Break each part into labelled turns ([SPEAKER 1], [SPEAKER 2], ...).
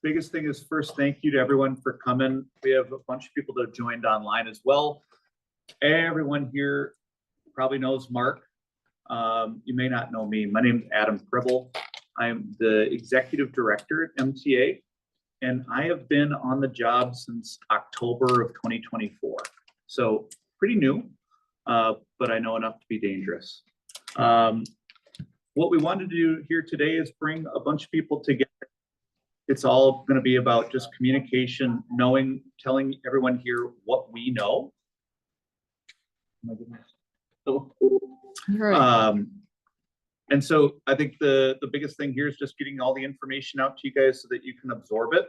[SPEAKER 1] biggest thing is first, thank you to everyone for coming. We have a bunch of people that have joined online as well. Everyone here probably knows Mark. You may not know me. My name is Adam Pribble. I'm the executive director at MTA, and I have been on the job since October of 2024. So pretty new, but I know enough to be dangerous. What we wanted to do here today is bring a bunch of people together. It's all going to be about just communication, knowing, telling everyone here what we know. Oh my goodness. And so I think the biggest thing here is just getting all the information out to you guys so that you can absorb it.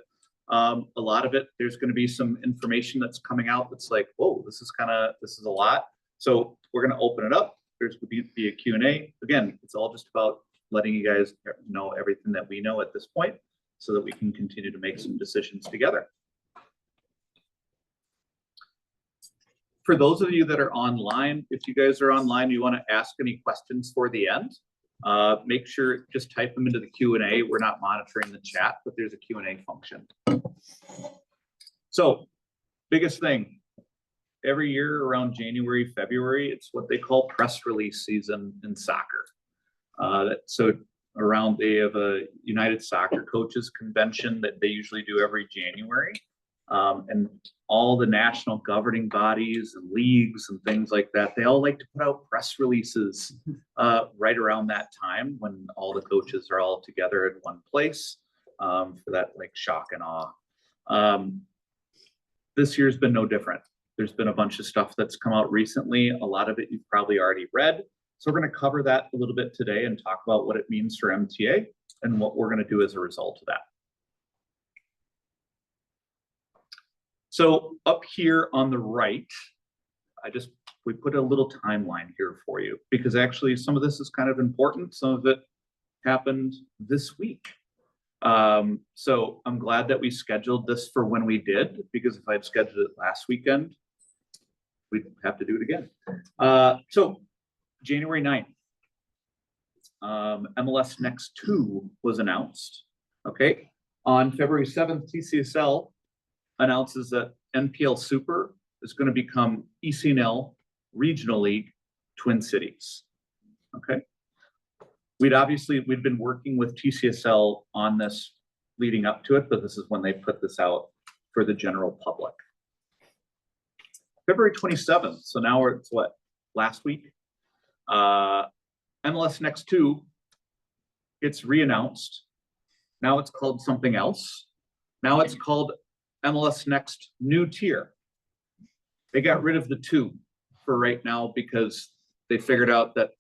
[SPEAKER 1] A lot of it, there's going to be some information that's coming out that's like, whoa, this is a lot. So we're going to open it up. There's going to be a Q&A. Again, it's all just about letting you guys know everything that we know at this point so that we can continue to make some decisions together. For those of you that are online, if you guys are online, you want to ask any questions for the end, make sure just type them into the Q&A. We're not monitoring the chat, but there's a Q&A function. So biggest thing, every year around January, February, it's what they call press release season in soccer. So around, they have a United Soccer Coaches Convention that they usually do every January. And all the national governing bodies and leagues and things like that, they all like to put out press releases right around that time when all the coaches are all together in one place for that like shock and awe. This year's been no different. There's been a bunch of stuff that's come out recently. A lot of it you've probably already read. So we're going to cover that a little bit today and talk about what it means for MTA and what we're going to do as a result of that. So up here on the right, we put a little timeline here for you because actually some of this is kind of important. Some of it happened this week. So I'm glad that we scheduled this for when we did, because if I'd scheduled it last weekend, we'd have to do it again. So January 9th, MLS Next 2 was announced. Okay. On February 7th, TCSL announces that NPL Super is going to become ECNL Regional League Twin Cities. Okay. We'd been working with TCSL on this leading up to it, but this is when they put this out for the general public. February 27th. So now it's what? Last week? MLS Next 2 gets re-announced. Now it's called something else. Now it's called MLS Next New Tier. They got rid of the 2 for right now because they figured out that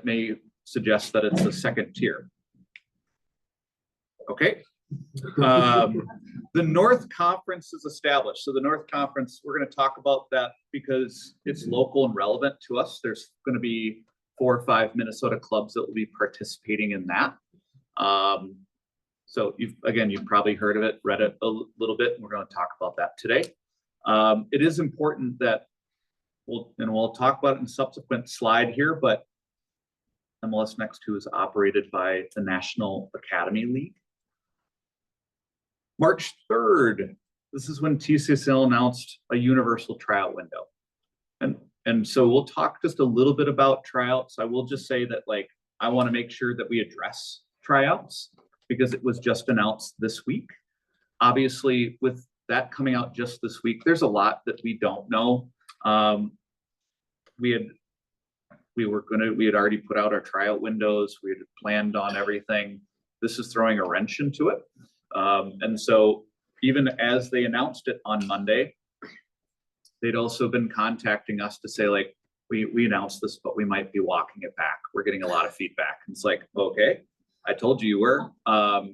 [SPEAKER 1] may suggest that it's the second tier. Okay. The North Conference is established. So the North Conference, we're going to talk about that because it's local and relevant to us. There's going to be 4 or 5 Minnesota clubs that will be participating in that. So you've probably heard of it, read it a little bit, and we're going to talk about that today. It is important that we'll talk about it in a subsequent slide here, but MLS Next 2 is operated by the National Academy League. March 3rd, this is when TCSL announced a universal tryout window. And so we'll talk just a little bit about tryouts. I will just say that I want to make sure that we address tryouts because it was just announced this week. Obviously, with that coming out just this week, there's a lot that we don't know. We had already put out our tryout windows. We had planned on everything. This is throwing a wrench into it. And so even as they announced it on Monday, they'd also been contacting us to say, we announced this, but we might be walking it back. We're getting a lot of feedback. And it's like, okay, I told you were.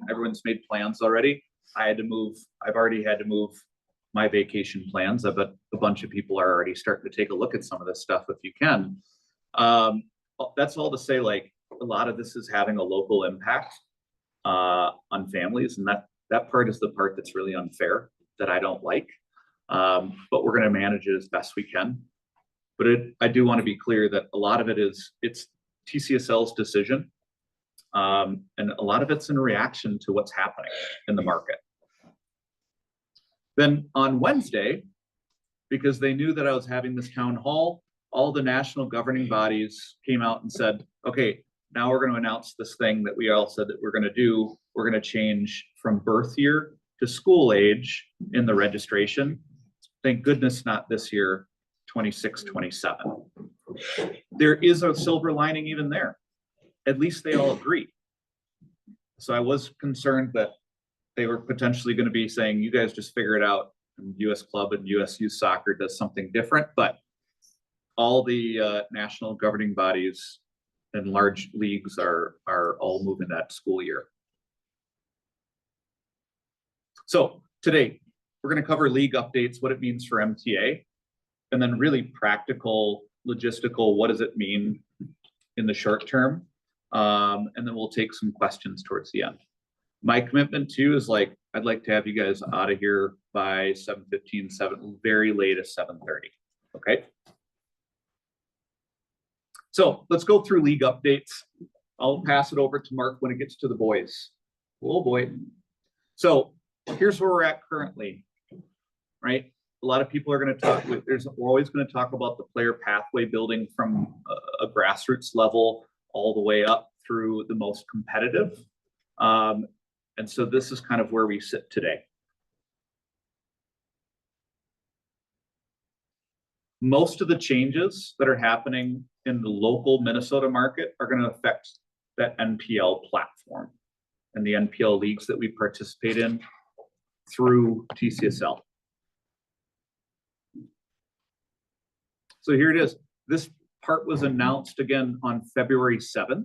[SPEAKER 1] Everyone's made plans already. I've already had to move my vacation plans. I bet a bunch of people are already starting to take a look at some of this stuff if you can. That's all to say, a lot of this is having a local impact on families, and that part is the part that's really unfair that I don't like. But we're going to manage it as best we can. But I do want to be clear that a lot of it's TCSL's decision. And a lot of it's in reaction to what's happening in the market. Then on Wednesday, because they knew that I was having this town hall, all the national governing bodies came out and said, okay, now we're going to announce this thing that we all said that we're going to do. We're going to change from birth year to school age in the registration. Thank goodness not this year, 26, 27. There is a silver lining even there. At least they all agree. So I was concerned that they were potentially going to be saying, you guys just figure it out. And US Club and US Youth Soccer does something different, but all the national governing bodies and large leagues are all moving that school year. So today, we're going to cover league updates, what it means for MTA, and then really practical, logistical, what does it mean in the short term? And then we'll take some questions towards the end. My commitment too is like, I'd like to have you guys out of here by 7:15, very latest 7:30, okay? So let's go through league updates. I'll pass it over to Mark when it gets to the boys. Oh boy. So here's where we're at currently, right? A lot of people are going to talk, we're always going to talk about the player pathway building from a grassroots level all the way up through the most competitive. And so this is kind of where we sit today. Most of the changes that are happening in the local Minnesota market are going to affect that NPL platform and the NPL leagues that we participate in through TCSL. So here it is. This part was announced again on February 7th.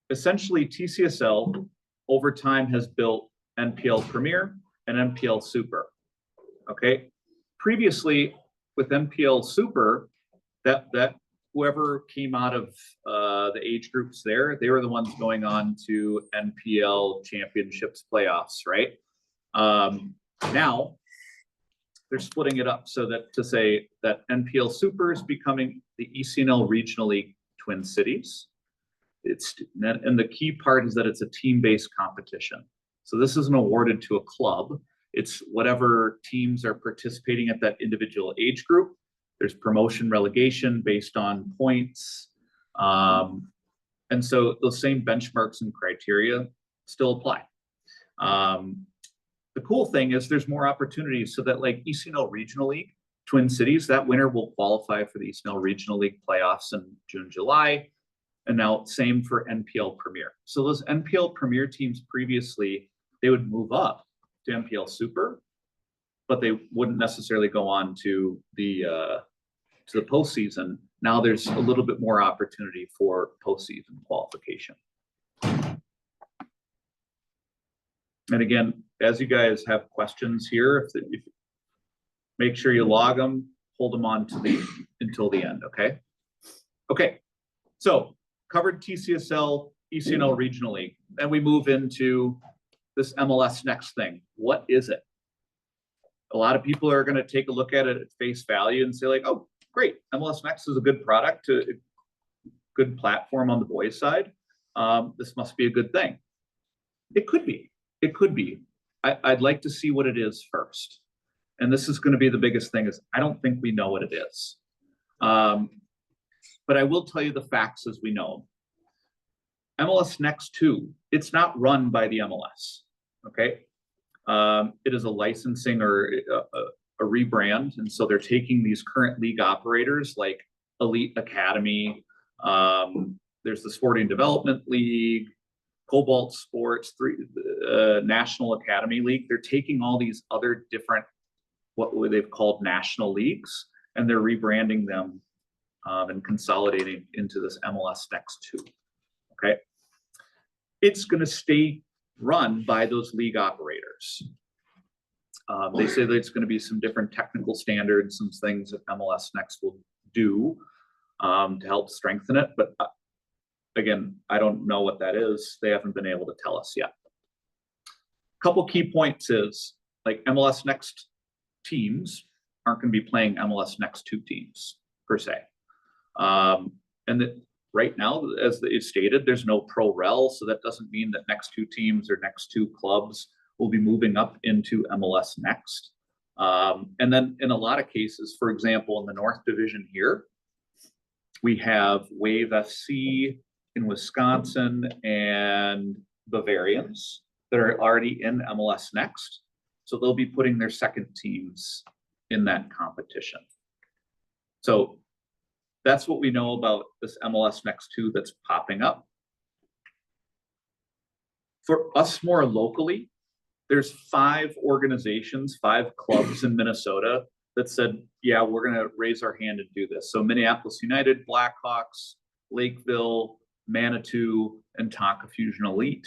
[SPEAKER 1] Essentially, TCSL over time has built NPL Premier and NPL Super. Okay. Previously, with NPL Super, that whoever came out of the age groups there, they were the ones going on to NPL championships playoffs, right? Now they're splitting it up so that to say that NPL Super is becoming the ECNL Regional League Twin Cities. And the key part is that it's a team-based competition. So this isn't awarded to a club. It's whatever teams are participating at that individual age group. There's promotion relegation based on points. And so those same benchmarks and criteria still apply. The cool thing is there's more opportunities so that like ECNL Regional League, Twin Cities, that winner will qualify for the ECNL Regional League playoffs in June, July. And now same for NPL Premier. So those NPL Premier teams previously, they would move up to NPL Super, but they wouldn't necessarily go on to the postseason. Now there's a little bit more opportunity for postseason qualification. And again, as you guys have questions here, if make sure you log them, hold them on to until the end, okay? Okay, so covered TCSL, ECNL Regional League. Then we move into this MLS Next thing. What is it? A lot of people are going to take a look at it at face value and say like, oh, great, MLS Next is a good product, a good platform on the boys side. This must be a good thing. It could be. It could be. I'd like to see what it is first. And this is going to be the biggest thing is I don't think we know what it is. But I will tell you the facts as we know them. MLS Next 2, it's not run by the MLS, okay? It is a licensing or a rebrand. And so they're taking these current league operators like Elite Academy, there's the Sporting Development League, Cobalt Sports, National Academy League. They're taking all these other different, what they've called national leagues, and they're rebranding them and consolidating into this MLS Next 2, okay? It's gonna stay run by those league operators. They say that it's gonna be some different technical standards, some things that MLS Next will do to help strengthen it, but again, I don't know what that is. They haven't been able to tell us yet. A couple key points is like MLS Next teams aren't going to be playing MLS Next 2 teams per se. And that right now, as it's stated, there's no pro rel, so that doesn't mean that next two teams or next two clubs will be moving up into MLS next. And then in a lot of cases, for example, in the North Division here, we have Wave FC in Wisconsin and Bavarians that are already in MLS next. So they'll be putting their second teams in that competition. So that's what we know about this MLS Next 2 that's popping up. For us more locally, there's 5 organizations, 5 clubs in Minnesota that said, yeah, we're going to raise our hand and do this. So Minneapolis United, Blackhawks, Lakeville, Manitou, and Tonka Fusion Elite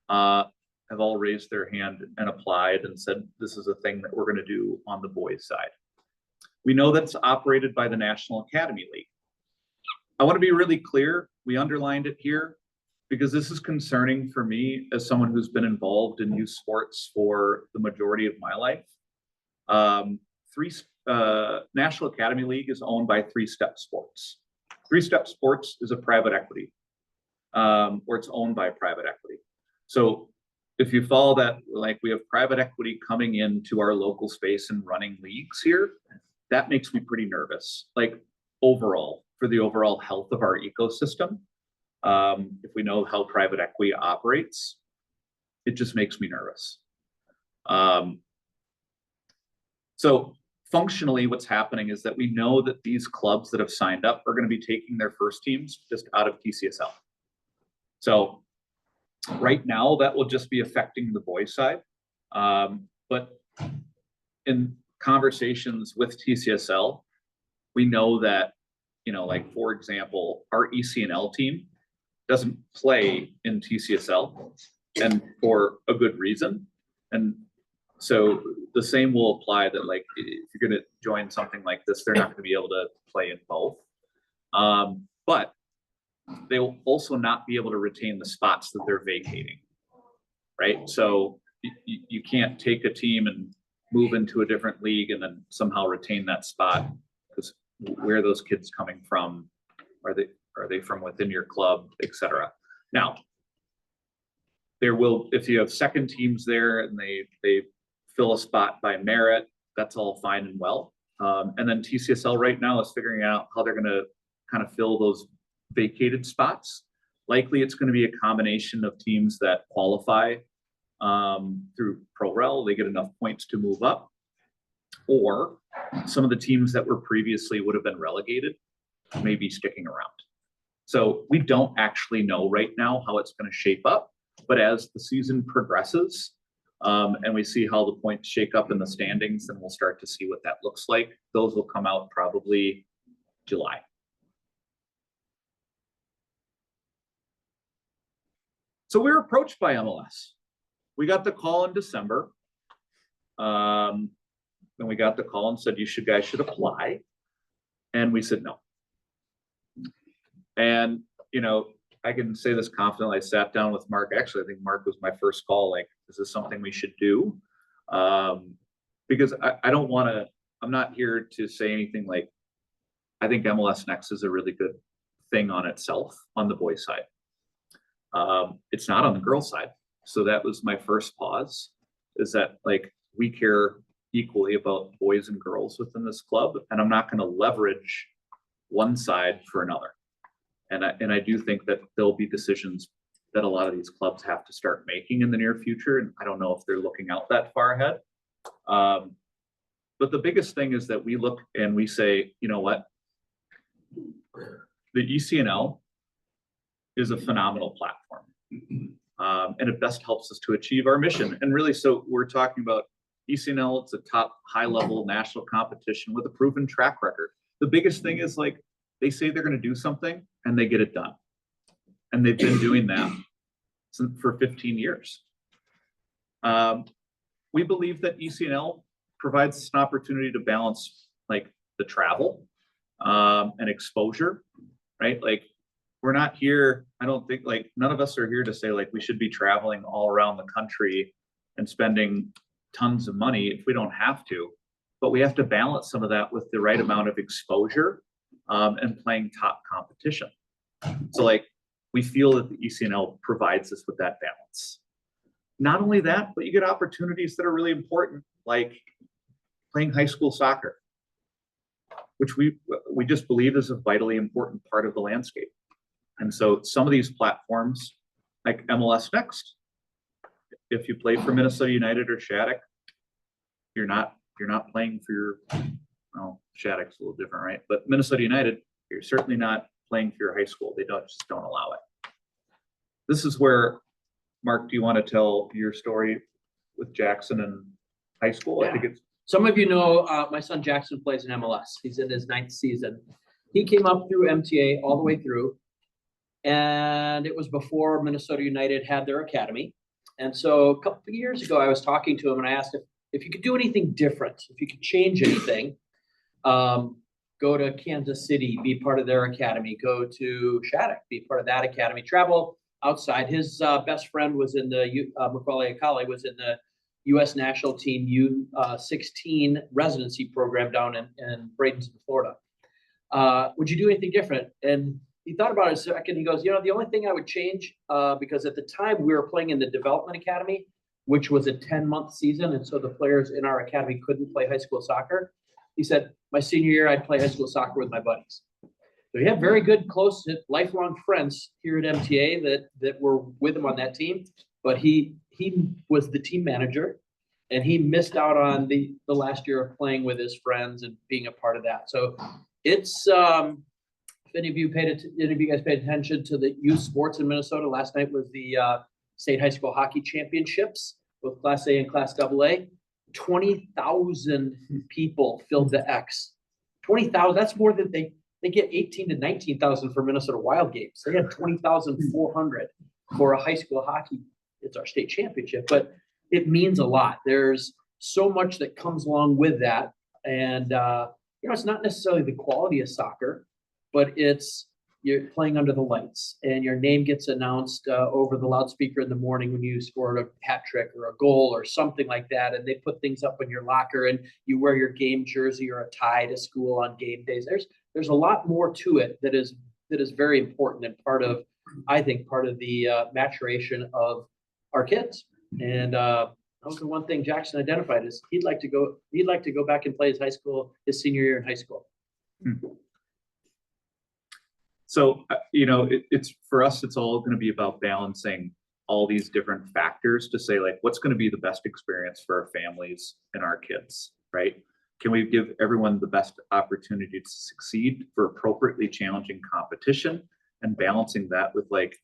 [SPEAKER 1] have all raised their hand and applied and said, this is a thing that we're going to do on the boys' side. We know that's operated by the National Academy League. I want to be really clear. We underlined it here because this is concerning for me as someone who's been involved in youth sports for the majority of my life. National Academy League is owned by 3 Step Sports. 3 Step Sports is a private equity, or it's owned by private equity. So if you follow that, like we have private equity coming into our local space and running leagues here, that makes me pretty nervous. Like overall, for the overall health of our ecosystem, if we know how private equity operates, it just makes me nervous. So functionally, what's happening is that we know that these clubs that have signed up are going to be taking their first teams just out of TCSL. So right now, that will just be affecting the boys' side. But in conversations with TCSL, we know that, like, for example, our ECNL team doesn't play in TCSL, and for a good reason. And so the same will apply that, like, if you're going to join something like this, they're not going to be able to play in both. But they will also not be able to retain the spots that they're vacating, right? So you can't take a team and move into a different league and then somehow retain that spot, because where are those kids coming from? Are they from within your club, etc.? Now, there will, if you have second teams there and they fill a spot by merit, that's all fine and well. And then TCSL right now is figuring out how they're going to kind of fill those vacated spots. Likely it's going to be a combination of teams that qualify through ProRel, they get enough points to move up, or some of the teams that were previously would have been relegated may be sticking around. So we don't actually know right now how it's going to shape up, but as the season progresses and we see how the points shake up in the standings, then we'll start to see what that looks like. Those will come out probably July. So we were approached by MLS. We got the call in December. And we got the call and said, you guys should apply. And we said no. And, I can say this confidently. I sat down with Mark. Actually, I think Mark was my first call. Like, is this something we should do? Because I don't want to, I'm not here to say anything like, I think MLS Next is a really good thing on itself on the boys' side. It's not on the girls' side. So that was my first pause, is that, like, we care equally about boys and girls within this club, and I'm not going to leverage one side for another. And I do think that there'll be decisions that a lot of these clubs have to start making in the near future, and I don't know if they're looking out that far ahead. But the biggest thing is that we look and we say, you know what? The ECNL is a phenomenal platform. And it best helps us to achieve our mission. And really, so we're talking about ECNL, it's a top high-level national competition with a proven track record. The biggest thing is, like, they say they're going to do something and they get it done. And they've been doing that for 15 years. We believe that ECNL provides us an opportunity to balance, like, the travel and exposure, right? Like, we're not here, I don't think, like, none of us are here to say, like, we should be traveling all around the country and spending tons of money if we don't have to, but we have to balance some of that with the right amount of exposure and playing top competition. So like, we feel that the ECNL provides us with that balance. Not only that, but you get opportunities that are really important, like playing high school soccer, which we just believe is a vitally important part of the landscape. And so some of these platforms, like MLS Next, if you play for Minnesota United or Shattuck, you're not playing for your, well, Shattuck's a little different, right? But Minnesota United, you're certainly not playing for your high school. They just don't allow it. This is where, Mark, do you want to tell your story with Jackson in high school?
[SPEAKER 2] Yeah.
[SPEAKER 1] I think it's.
[SPEAKER 2] Some of you know, my son Jackson plays in MLS. He's in his 9th season. He came up through MTA all the way through, and it was before Minnesota United had their academy. And so a couple of years ago, I was talking to him and I asked if you could do anything different, if you could change anything, go to Kansas City, be part of their academy, go to Shattuck, be part of that academy, travel outside. His best friend was in the Macaulay Akali was in the U.S. national team U16 residency program down in Bradenton, Florida. Would you do anything different? And he thought about it a second. He goes, the only thing I would change, because at the time we were playing in the development academy, which was a 10-month season. And so the players in our academy couldn't play high school soccer. He said, my senior year, I'd play high school soccer with my buddies. So he had very good, close, lifelong friends here at MTA that were with him on that team. But he was the team manager, and he missed out on the last year of playing with his friends and being a part of that. So it's if any of you guys paid attention to the youth sports in Minnesota, last night was the state high school hockey championships, both Class A and Class AA. 20,000 people filled the X. 20,000. That's more than they get 18 to 19,000 for Minnesota Wild games. They had 20,400 for a high school hockey. It's our state championship, but it means a lot. There's so much that comes along with that. And, it's not necessarily the quality of soccer, but you're playing under the lights and your name gets announced over the loudspeaker in the morning when you scored a hat trick or a goal or something like that. And they put things up in your locker and you wear your game jersey or a tie to school on game days. There's a lot more to it that is very important and part of the maturation of our kids. And that was the one thing Jackson identified is he'd like to go back and play his senior year in high school.
[SPEAKER 1] So, it's for us, it's all going to be about balancing all these different factors to say, like, what's going to be the best experience for our families and our kids, right? Can we give everyone the best opportunity to succeed for appropriately challenging competition and balancing that with like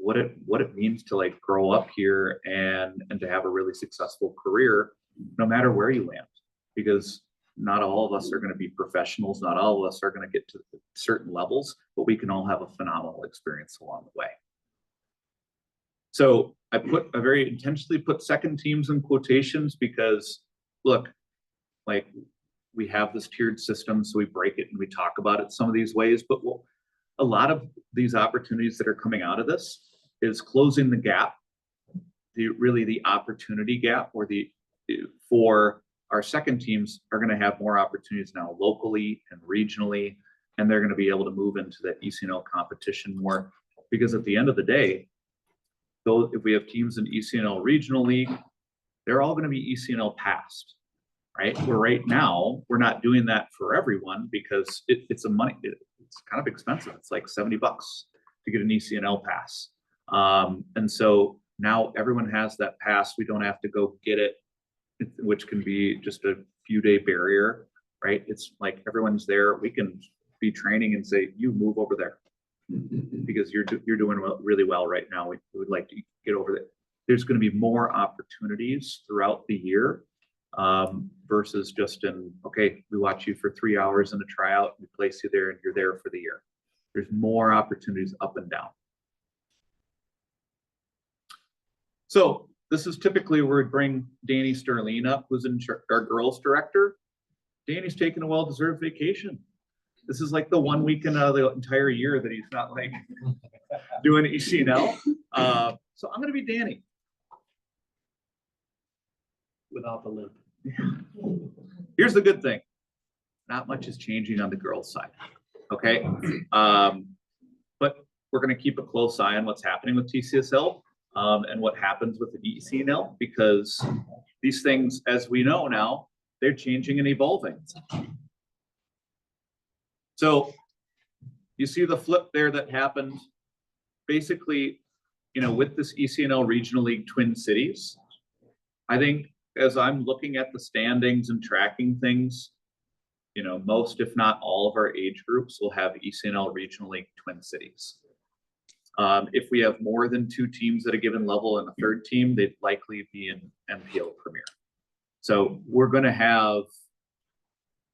[SPEAKER 1] what it means to like grow up here and to have a really successful career, no matter where you land, because not all of us are going to be professionals. Not all of us are going to get to certain levels, but we can all have a phenomenal experience along the way. So I very intentionally put second teams in quotations because look, like we have this tiered system, so we break it and we talk about it some of these ways, but a lot of these opportunities that are coming out of this is closing the gap, the opportunity gap, or for our second teams are going to have more opportunities now locally and regionally, and they're going to be able to move into the ECNL competition more, because at the end of the day, though, if we have teams in ECNL Regional League, they're all going to be ECNL passed, right? Where right now, we're not doing that for everyone because it's kind of expensive. It's like $70 to get an ECNL pass. And so now everyone has that pass. We don't have to go get it, which can be just a few day barrier, right? It's like everyone's there. We can be training and say, you move over there because you're doing really well right now. We would like to get over there. There's going to be more opportunities throughout the year versus just we watch you for 3 hours in a tryout, we place you there and you're there for the year. There's more opportunities up and down. So this is typically where we bring Danny Sterling up, who's our girls director. Danny's taking a well-deserved vacation. This is like the one weekend out of the entire year that he's not like doing ECNL. So I'm going to be Danny.
[SPEAKER 2] Without the limp.
[SPEAKER 1] Here's the good thing. Not much is changing on the girls' side. Okay. But we're going to keep a close eye on what's happening with TCSL and what happens with the ECNL, because these things, as we know now, they're changing and evolving. So you see the flip there that happened basically, with this ECNL Regional League Twin Cities. I think as I'm looking at the standings and tracking things, most, if not all of our age groups will have ECNL Regional League Twin Cities. If we have more than 2 teams at a given level and a third team, they'd likely be in MPO Premier. So we're going to have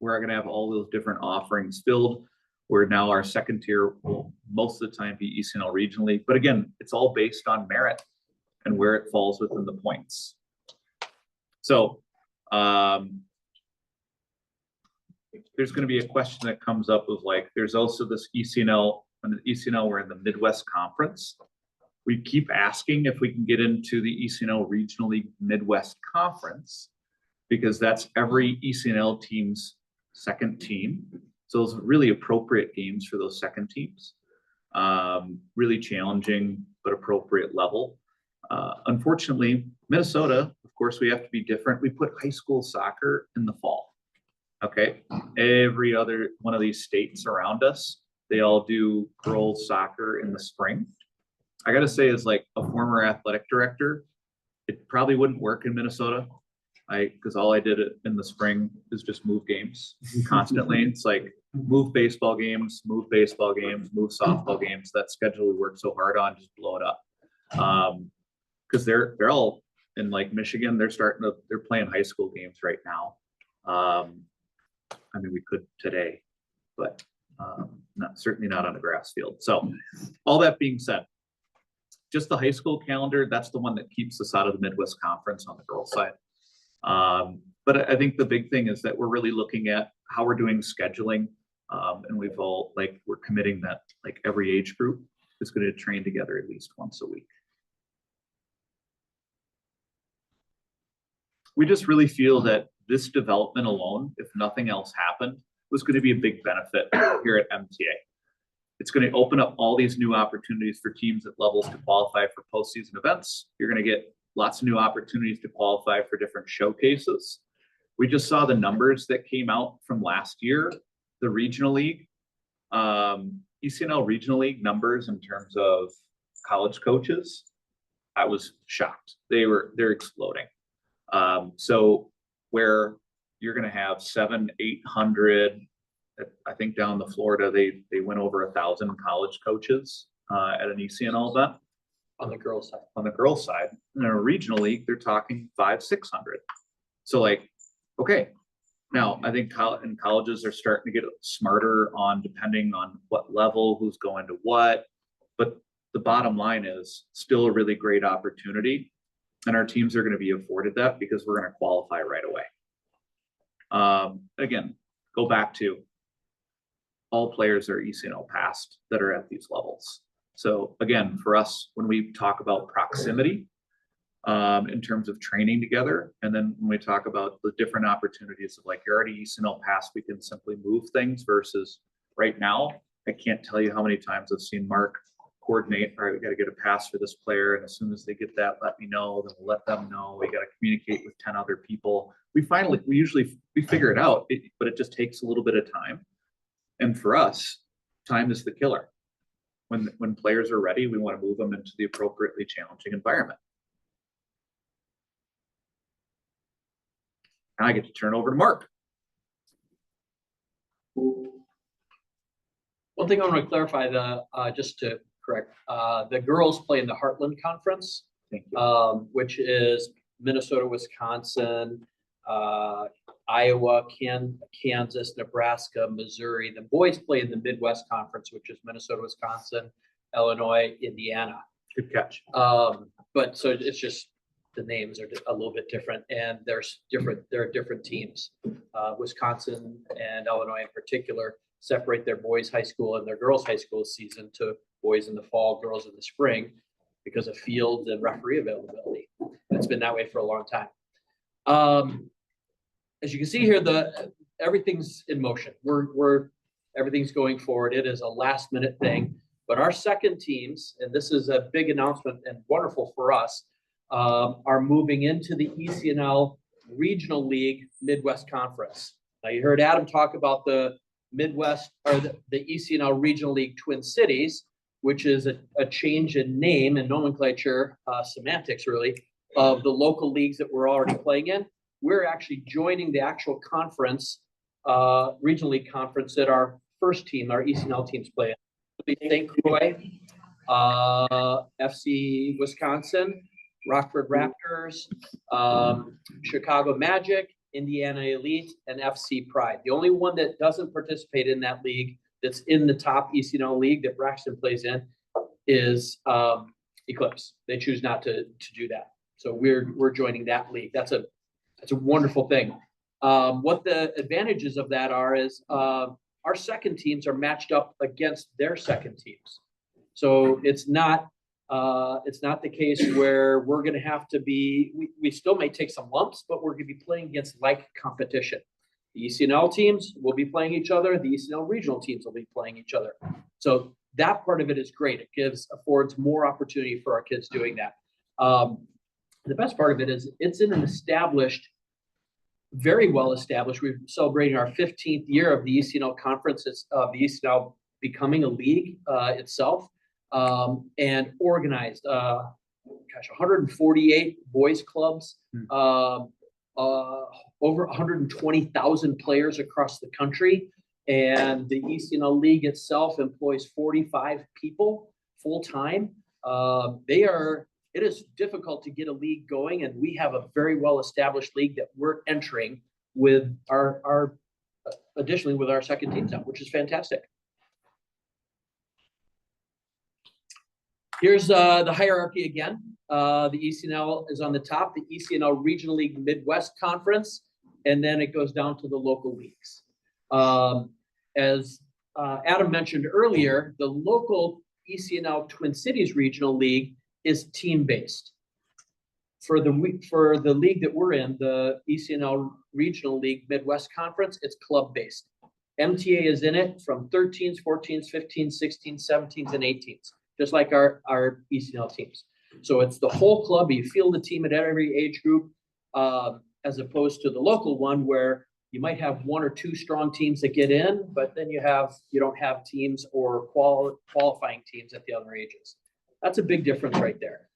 [SPEAKER 1] all those different offerings filled, where now our second tier will most of the time be ECNL Regional League. But again, it's all based on merit and where it falls within the points. So there's going to be a question that comes up of like, there's also this ECNL, when the ECNL, we're in the Midwest Conference. We keep asking if we can get into the ECNL Regional League Midwest Conference, because that's every ECNL team's second team. So those are really appropriate games for those second teams. Really challenging, but appropriate level. Unfortunately, Minnesota, of course, we have to be different. We put high school soccer in the fall. Okay. Every other one of these states around us, they all do girls soccer in the spring. I got to say, as like a former athletic director, it probably wouldn't work in Minnesota. Because all I did in the spring is just move games constantly. It's like move baseball games, move softball games. That schedule we worked so hard on, just blow it up. Because they're all in like Michigan. They're playing high school games right now. I mean, we could today, but certainly not on a grass field. So all that being said, just the high school calendar, that's the one that keeps us out of the Midwest Conference on the girls' side. But I think the big thing is that we're really looking at how we're doing scheduling. And we're committing that like every age group is going to train together at least once a week. We just really feel that this development alone, if nothing else happened, was going to be a big benefit here at MTA. It's going to open up all these new opportunities for teams at levels to qualify for postseason events. You're going to get lots of new opportunities to qualify for different showcases. We just saw the numbers that came out from last year, the regional league, ECNL regional league numbers in terms of college coaches. I was shocked. They're exploding. So where you're going to have 700-800, I think down the Florida, they went over 1,000 college coaches at an ECNL event.
[SPEAKER 2] On the girls' side.
[SPEAKER 1] On the girls' side, in a regional league, they're talking 500-600. So like, okay, now I think colleges are starting to get smarter on depending on what level, who's going to what. But the bottom line is still a really great opportunity, and our teams are going to be afforded that because we're going to qualify right away. Again, go back to all players are ECNL passed that are at these levels. So again, for us, when we talk about proximity in terms of training together, and then when we talk about the different opportunities of like you're already ECNL passed, we can simply move things versus right now, I can't tell you how many times I've seen Mark coordinate, all right, we got to get a pass for this player. And as soon as they get that, let me know, then we'll let them know. We got to communicate with 10 other people. We usually figure it out, but it just takes a little bit of time. And for us, time is the killer. When players are ready, we want to move them into the appropriately challenging environment. Now I get to turn over to Mark.
[SPEAKER 2] One thing I want to clarify, just to correct, the girls play in the Heartland Conference,
[SPEAKER 1] Thank you.
[SPEAKER 2] which is Minnesota, Wisconsin, Iowa, Kansas, Nebraska, Missouri. The boys play in the Midwest Conference, which is Minnesota, Wisconsin, Illinois, Indiana.
[SPEAKER 1] Good catch.
[SPEAKER 2] But so it's just the names are a little bit different, and there are different teams. Wisconsin and Illinois in particular separate their boys' high school and their girls' high school season to boys in the fall, girls in the spring, because of field and referee availability. It's been that way for a long time. As you can see here, everything's in motion. Everything's going forward. It is a last minute thing. But our second teams, and this is a big announcement and wonderful for us, are moving into the ECNL Regional League Midwest Conference. Now you heard Adam talk about the Midwest or the ECNL Regional League Twin Cities, which is a change in name and nomenclature, semantics really, of the local leagues that we're already playing in. We're actually joining the actual conference, Regional League conference that our first team, our ECNL teams play in. St. Croix, FC Wisconsin, Rockford Raptors, Chicago Magic, Indiana Elite, and FC Pride. The only one that doesn't participate in that league that's in the top ECNL league that Braxton plays in is Eclipse. They choose not to do that. So we're joining that league. That's a wonderful thing. What the advantages of that are is our second teams are matched up against their second teams. So it's not the case where we're going to have to be, we still may take some lumps, but we're going to be playing against like competition. The ECNL teams will be playing each other. The ECNL regional teams will be playing each other. So that part of it is great. It affords more opportunity for our kids doing that. The best part of it is it's in an established, very well established. We're celebrating our 15th year of the ECNL conference, of the ECNL becoming a league itself, and organized. 148 boys clubs, over 120,000 players across the country, and the ECNL league itself employs 45 people full time. It is difficult to get a league going, and we have a very well established league that we're entering with additionally with our second teams out, which is fantastic. Here's the hierarchy again. The ECNL is on the top, the ECNL Regional League Midwest Conference, and then it goes down to the local leagues. As Adam mentioned earlier, the local ECNL Twin Cities Regional League is team-based. For the league that we're in, the ECNL Regional League Midwest Conference, it's club-based. MTA is in it from 13s, 14s, 15s, 16s, 17s, and 18s, just like our ECNL teams. So it's the whole club. You field the team at every age group, as opposed to the local one where you might have one or two strong teams that get in, but then you don't have teams or qualifying teams at the other ages. That's a big difference right there.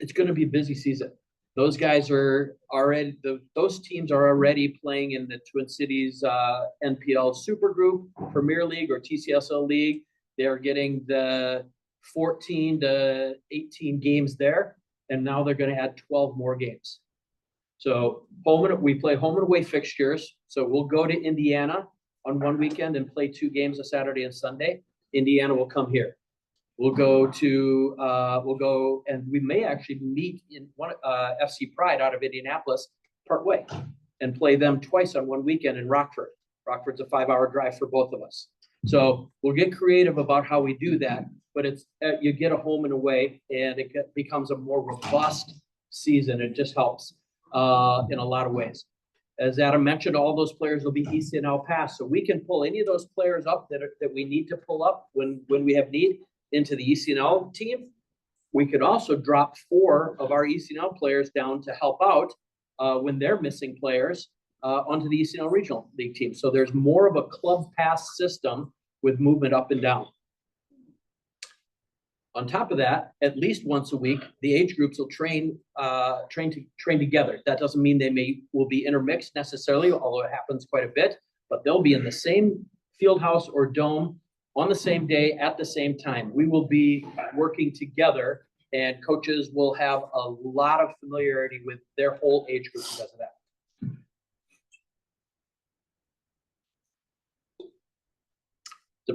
[SPEAKER 2] It's going to be a busy season. Those guys are already, those teams are already playing in the Twin Cities NPL Super Group, Premier League, or TCSL League. They're getting the 14 to 18 games there, and now they're going to add 12 more games. So we play home and away fixtures. So we'll go to Indiana on one weekend and play 2 games a Saturday and Sunday. Indiana will come here. We'll go and we may actually meet in FC Pride out of Indianapolis part way and play them twice on one weekend in Rockford. Rockford's a 5-hour drive for both of us. So we'll get creative about how we do that, but it's you get a home and away, and it becomes a more robust season. It just helps in a lot of ways. As Adam mentioned, all those players will be ECNL pass, so we can pull any of those players up that we need to pull up when we have need into the ECNL team. We could also drop 4 of our ECNL players down to help out when they're missing players onto the ECNL Regional League team. So there's more of a club pass system with movement up and down. On top of that, at least once a week, the age groups will train together. That doesn't mean will be intermixed necessarily, although it happens quite a bit, but they'll be in the same field house or dome on the same day at the same time. We will be working together, and coaches will have a lot of familiarity with their whole age group because of that.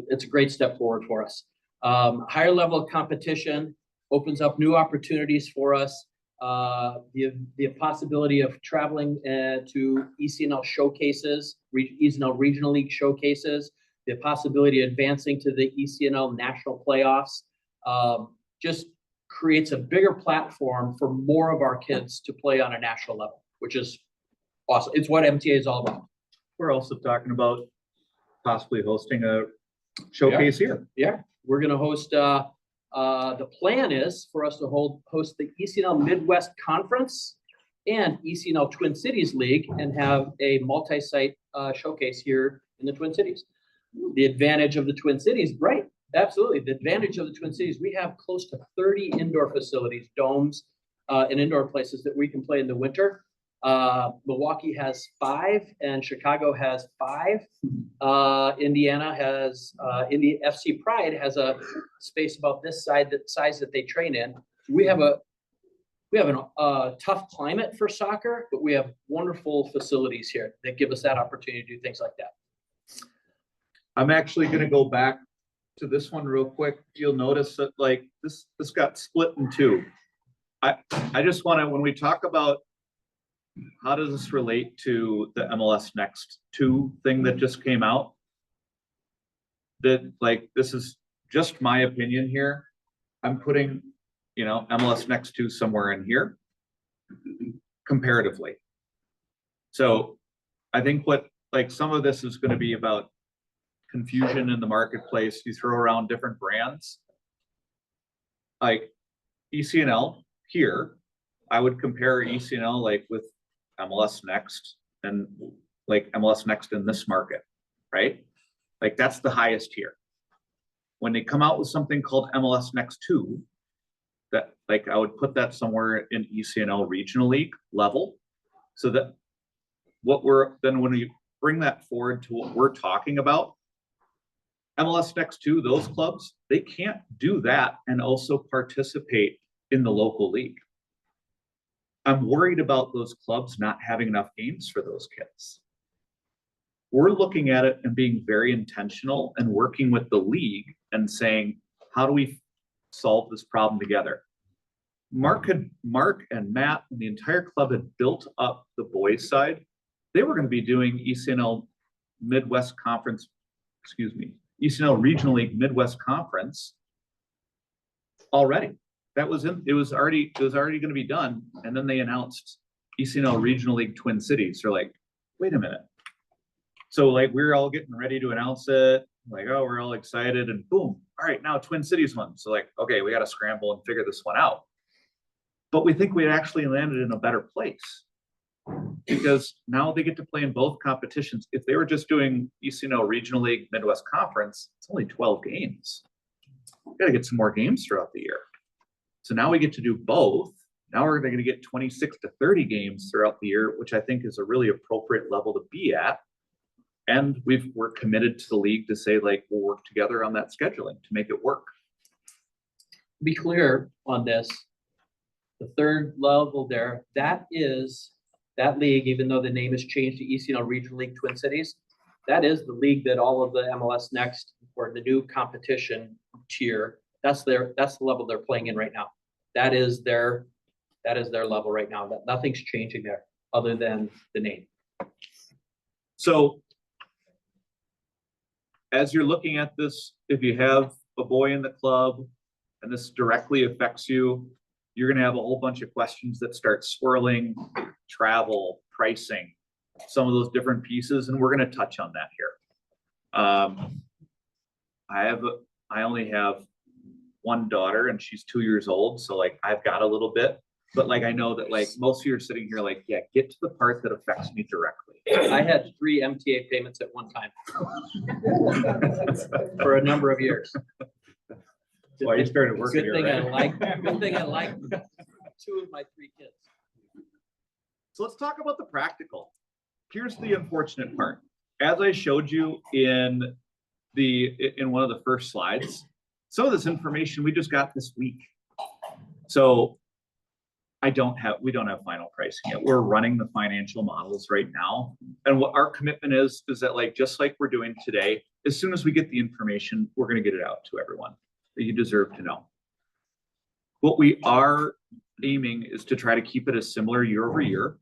[SPEAKER 2] It's a great step forward for us. Higher level of competition opens up new opportunities for us. The possibility of traveling to ECNL showcases, ECNL Regional League showcases, the possibility of advancing to the ECNL national playoffs, just creates a bigger platform for more of our kids to play on a national level, which is awesome. It's what MTA is all about.
[SPEAKER 1] We're also talking about possibly hosting a showcase here.
[SPEAKER 2] Yeah, we're gonna host, the plan is for us to host the ECNL Midwest Conference and ECNL Twin Cities League and have a multi-site, showcase here in the Twin Cities. The advantage of the Twin Cities, right? Absolutely. The advantage of the Twin Cities, we have close to 30 indoor facilities, domes, and indoor places that we can play in the winter. Milwaukee has 5 and Chicago has 5. Indiana has, FC Pride has a space about this size that they train in. We have a tough climate for soccer, but we have wonderful facilities here that give us that opportunity to do things like that.
[SPEAKER 1] I'm actually gonna go back to this one real quick. You'll notice that like this got split in 2. I just wanna, when we talk about how does this relate to the MLS Next 2 thing that just came out? That like, this is just my opinion here. I'm putting, MLS Next 2 somewhere in here comparatively. So I think some of this is going to be about confusion in the marketplace. You throw around different brands. Like ECNL here, I would compare ECNL like with MLS Next and like MLS Next in this market, right? Like that's the highest tier. When they come out with something called MLS Next 2, that like I would put that somewhere in ECNL Regional League level. So that when we bring that forward to what we're talking about, MLS Next 2, those clubs, they can't do that and also participate in the local league. I'm worried about those clubs not having enough games for those kids. We're looking at it and being very intentional and working with the league and saying, how do we solve this problem together? Mark and Matt and the entire club had built up the boys side. They were going to be doing ECNL Midwest Conference, ECNL Regional League Midwest Conference already. It was already going to be done. And then they announced ECNL Regional League Twin Cities. They're like, wait a minute. So like, we're all getting ready to announce it. Like, oh, we're all excited and boom. All right, now Twin Cities one. So like, okay, we got to scramble and figure this one out. But we think we actually landed in a better place because now they get to play in both competitions. If they were just doing ECNL Regional League Midwest Conference, it's only 12 games. We got to get some more games throughout the year. So now we get to do both. Now we're going to get 26 to 30 games throughout the year, which I think is a really appropriate level to be at. And we're committed to the league to say, like, we'll work together on that scheduling to make it work.
[SPEAKER 2] Be clear on this. The third level there, that league, even though the name has changed to ECNL Regional League Twin Cities, that is the league that all of the MLS Next or the new competition tier, that's the level they're playing in right now. That is their level right now. That nothing's changing there other than the name.
[SPEAKER 1] So as you're looking at this, if you have a boy in the club and this directly affects you, you're going to have a whole bunch of questions that start swirling: travel, pricing, some of those different pieces. And we're going to touch on that here. I only have one daughter and she's 2 years old. So like I've got a little bit, but like, I know that like most of you are sitting here like, yeah, get to the part that affects me directly.
[SPEAKER 2] I had 3 MTA payments at one time for a number of years.
[SPEAKER 1] Why you started working here,
[SPEAKER 2] right? Good thing I like 2 of my 3 kids.
[SPEAKER 1] So let's talk about the practical. Here's the unfortunate part. As I showed you in one of the first slides, some of this information we just got this week. So we don't have final pricing yet. We're running the financial models right now. And what our commitment is that like, just like we're doing today, as soon as we get the information, we're going to get it out to everyone that you deserve to know. What we are aiming is to try to keep it as similar year over year.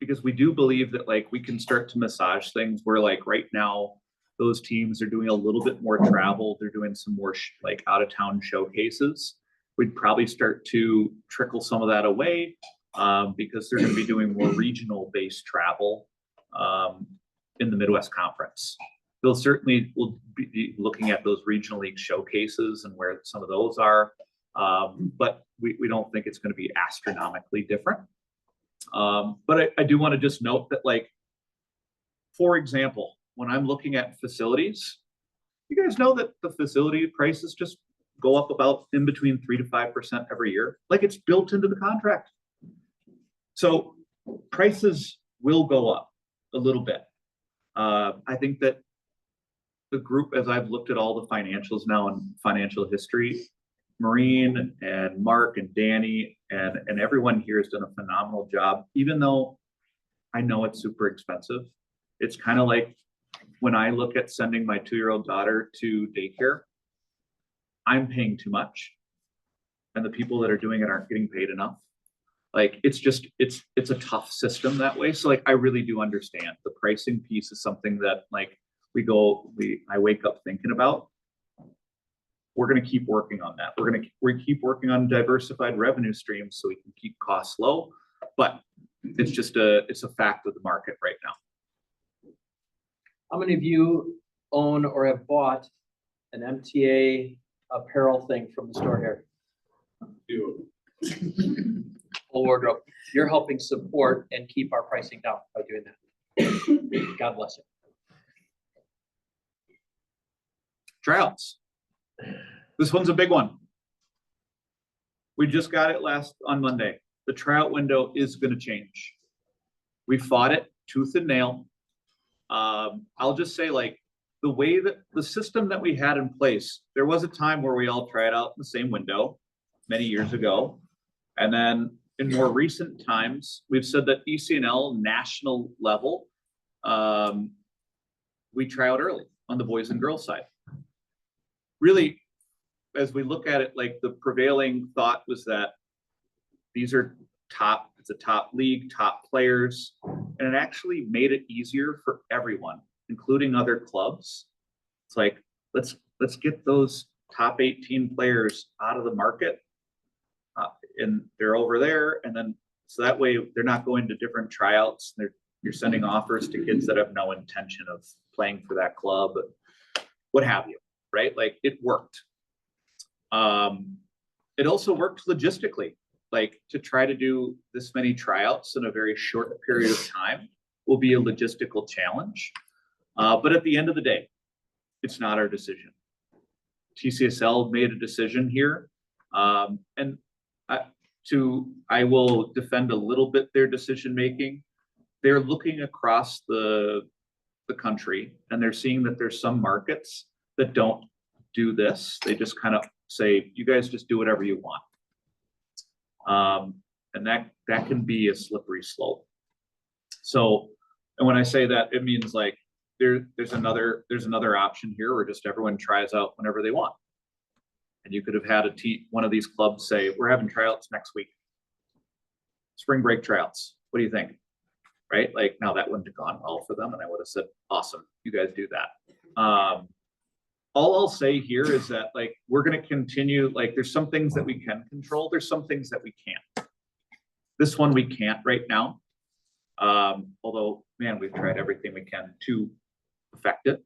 [SPEAKER 1] Because we do believe that like we can start to massage things where like right now, those teams are doing a little bit more travel. They're doing some more like out of town showcases. We'd probably start to trickle some of that away because they're going to be doing more regional based travel in the Midwest Conference. They'll certainly will be looking at those regional league showcases and where some of those are. But we don't think it's going to be astronomically different. But I do want to just note that, like, for example, when I'm looking at facilities, you guys know that the facility prices just go up about in between 3 to 5% every year. Like, it's built into the contract. So prices will go up a little bit. I think that the group, as I've looked at all the financials now and financial history, Maureen and Mark and Danny and everyone here has done a phenomenal job, even though I know it's super expensive. It's kind of like when I look at sending my 2-year-old daughter to daycare, I'm paying too much. And the people that are doing it aren't getting paid enough. Like, it's just, it's a tough system that way. So, like, I really do understand the pricing piece is something that, like, I wake up thinking about. We're going to keep working on that. We keep working on diversified revenue streams so we can keep costs low, but it's just it's a fact of the market right now.
[SPEAKER 2] How many of you own or have bought an MTA apparel thing from the store here? Full wardrobe. You're helping support and keep our pricing down by doing that. God bless you.
[SPEAKER 1] Tryouts. This one's a big one. We just got it on Monday. The tryout window is going to change. We fought it tooth and nail. I'll just say, like, the way that the system that we had in place, there was a time where we all tried out in the same window many years ago. And then in more recent times, we've said that ECNL national level, we try out early on the boys and girls side. Really, as we look at it, like, the prevailing thought was that these are it's a top league, top players, and it actually made it easier for everyone, including other clubs. It's like, let's get those top 18 players out of the market, and they're over there, and then so that way they're not going to different tryouts. You're sending offers to kids that have no intention of playing for that club, what have you, right? Like, it worked. It also worked logistically. Like, to try to do this many tryouts in a very short period of time will be a logistical challenge. But at the end of the day, it's not our decision. TCSL made a decision here. And I will defend a little bit their decision-making. They're looking across the country, and they're seeing that there's some markets that don't do this. They just kind of say, you guys just do whatever you want. And that can be a slippery slope. So, and when I say that, it means, like, there's another option here where just everyone tries out whenever they want. And you could have had one of these clubs say, we're having tryouts next week. Spring break tryouts. What do you think? Right? Like, now that wouldn't have gone well for them, and I would have said, awesome, you guys do that. All I'll say here is that, like, we're going to continue, like, there's some things that we can control. There's some things that we can't. This one we can't right now. Although, man, we've tried everything we can to affect it.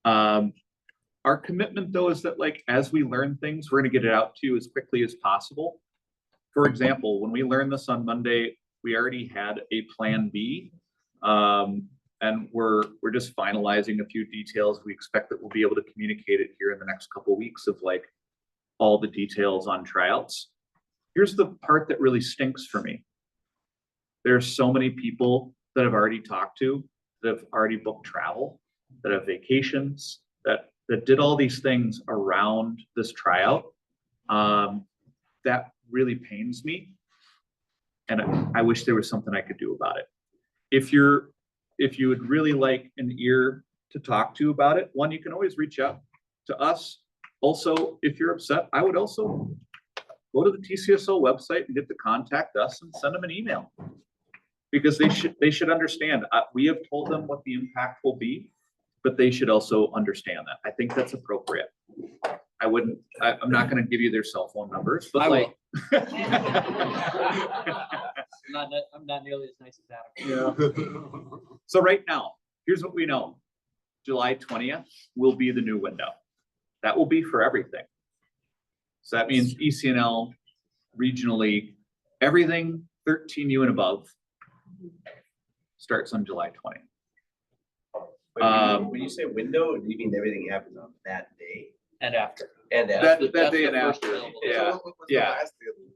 [SPEAKER 1] Our commitment, though, is that, like, as we learn things, we're going to get it out to you as quickly as possible. For example, when we learned this on Monday, we already had a plan B. And we're just finalizing a few details. We expect that we'll be able to communicate it here in the next couple of weeks of, like, all the details on tryouts. Here's the part that really stinks for me. There's so many people that I've already talked to that have already booked travel, that have vacations, that did all these things around this tryout. That really pains me. And I wish there was something I could do about it. If you would really like an ear to talk to about it, one, you can always reach out to us. Also, if you're upset, I would also go to the TCSO website and get to contact us and send them an email, because they should understand. We have told them what the impact will be, but they should also understand that. I think that's appropriate. I'm not going to give you their cell phone numbers, but like,
[SPEAKER 2] I'm not nearly as nice as Adam.
[SPEAKER 1] Yeah. So right now, here's what we know. July 20th will be the new window. That will be for everything. So that means ECNL, Regional League, everything 13U and above starts on July 20th.
[SPEAKER 3] When you say window, do you mean everything happens on that day?
[SPEAKER 2] And after.
[SPEAKER 3] And
[SPEAKER 1] That
[SPEAKER 3] after?
[SPEAKER 1] day and
[SPEAKER 2] first
[SPEAKER 1] after,
[SPEAKER 2] available.
[SPEAKER 1] yeah.
[SPEAKER 3] So what's the
[SPEAKER 1] yeah.
[SPEAKER 3] last day of the week?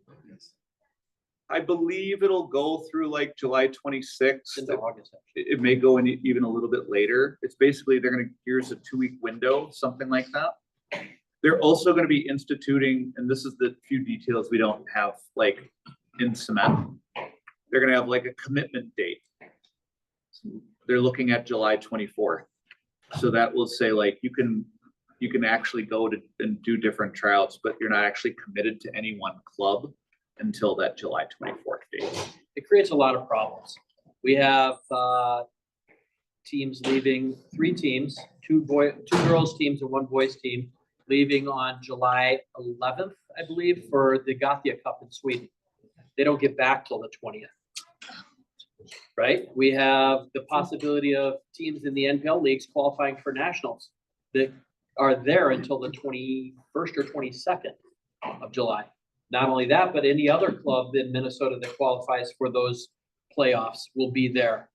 [SPEAKER 1] I believe it'll go through like July 26th.
[SPEAKER 2] Into August.
[SPEAKER 1] It may go in even a little bit later. It's basically, here's a 2-week window, something like that. They're also gonna be instituting, and this is the few details we don't have like in cement. They're gonna have like a commitment date. They're looking at July 24th. So that will say like, you can actually go to and do different tryouts, but you're not actually committed to any one club until that July 24th date.
[SPEAKER 2] It creates a lot of problems. We have teams leaving, 3 teams, 2 girls teams and 1 boys team, leaving on July 11th, I believe, for the Gothia Cup in Sweden. They don't get back till the 20th. Right? We have the possibility of teams in the NPL leagues qualifying for nationals that are there until the 21st or 22nd of July. Not only that, but any other club in Minnesota that qualifies for those playoffs will be there.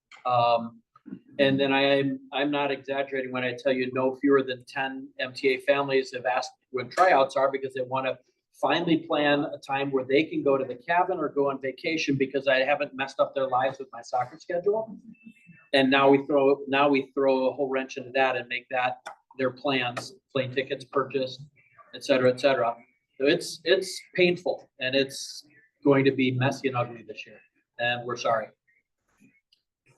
[SPEAKER 2] And then I'm not exaggerating when I tell you no fewer than 10 MTA families have asked when tryouts are, because they want to finally plan a time where they can go to the cabin or go on vacation, because I haven't messed up their lives with my soccer schedule. And now we throw a whole wrench into that and make that their plans, plane tickets purchased, et cetera, et cetera. So it's painful, and it's going to be messy and ugly this year, and we're sorry.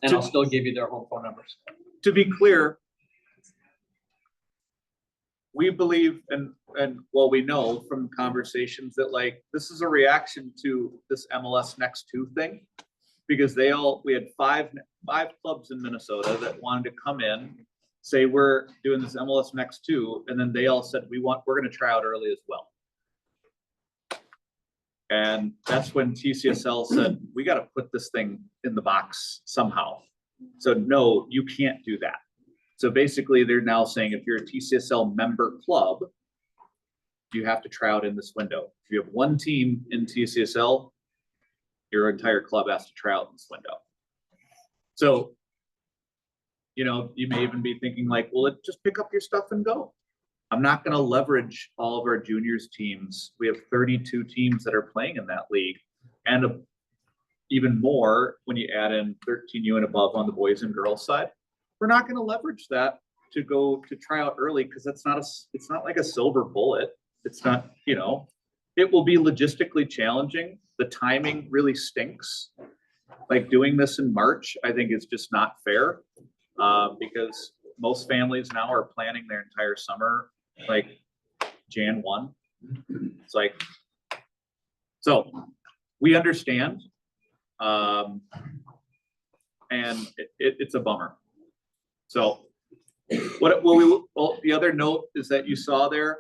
[SPEAKER 2] And I'll still give you their home phone numbers.
[SPEAKER 1] To be clear, we believe and well, we know from conversations that like, this is a reaction to this MLS Next 2 thing, because we had five clubs in Minnesota that wanted to come in, say, we're doing this MLS Next 2, and then they all said, we're going to try out early as well. And that's when TCSL said, we got to put this thing in the box somehow. So no, you can't do that. So basically they're now saying, if you're a TCSL member club, you have to try out in this window. If you have 1 team in TCSL, your entire club has to try out in this window. So, you may even be thinking like, well, just pick up your stuff and go. I'm not going to leverage all of our juniors teams. We have 32 teams that are playing in that league, and even more when you add in 13U and above on the boys and girls side. We're not going to leverage that to go to try out early, because it's not like a silver bullet. It's not, it will be logistically challenging. The timing really stinks. Like doing this in March, I think is just not fair, because most families now are planning their entire summer like Jan 1. It's like, so we understand, and it's a bummer. So the other note is that you saw there,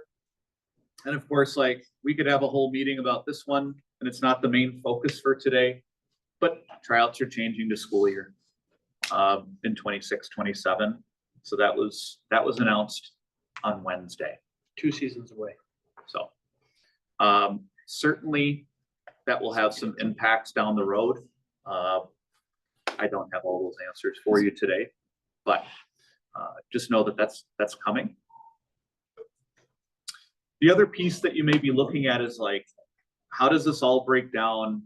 [SPEAKER 1] and of course, like, we could have a whole meeting about this one, and it's not the main focus for today, but tryouts are changing to school year in 26-27. So that was announced on Wednesday.
[SPEAKER 2] 2 seasons away.
[SPEAKER 1] So certainly that will have some impacts down the road. I don't have all those answers for you today, but just know that that's coming. The other piece that you may be looking at is like, how does this all break down?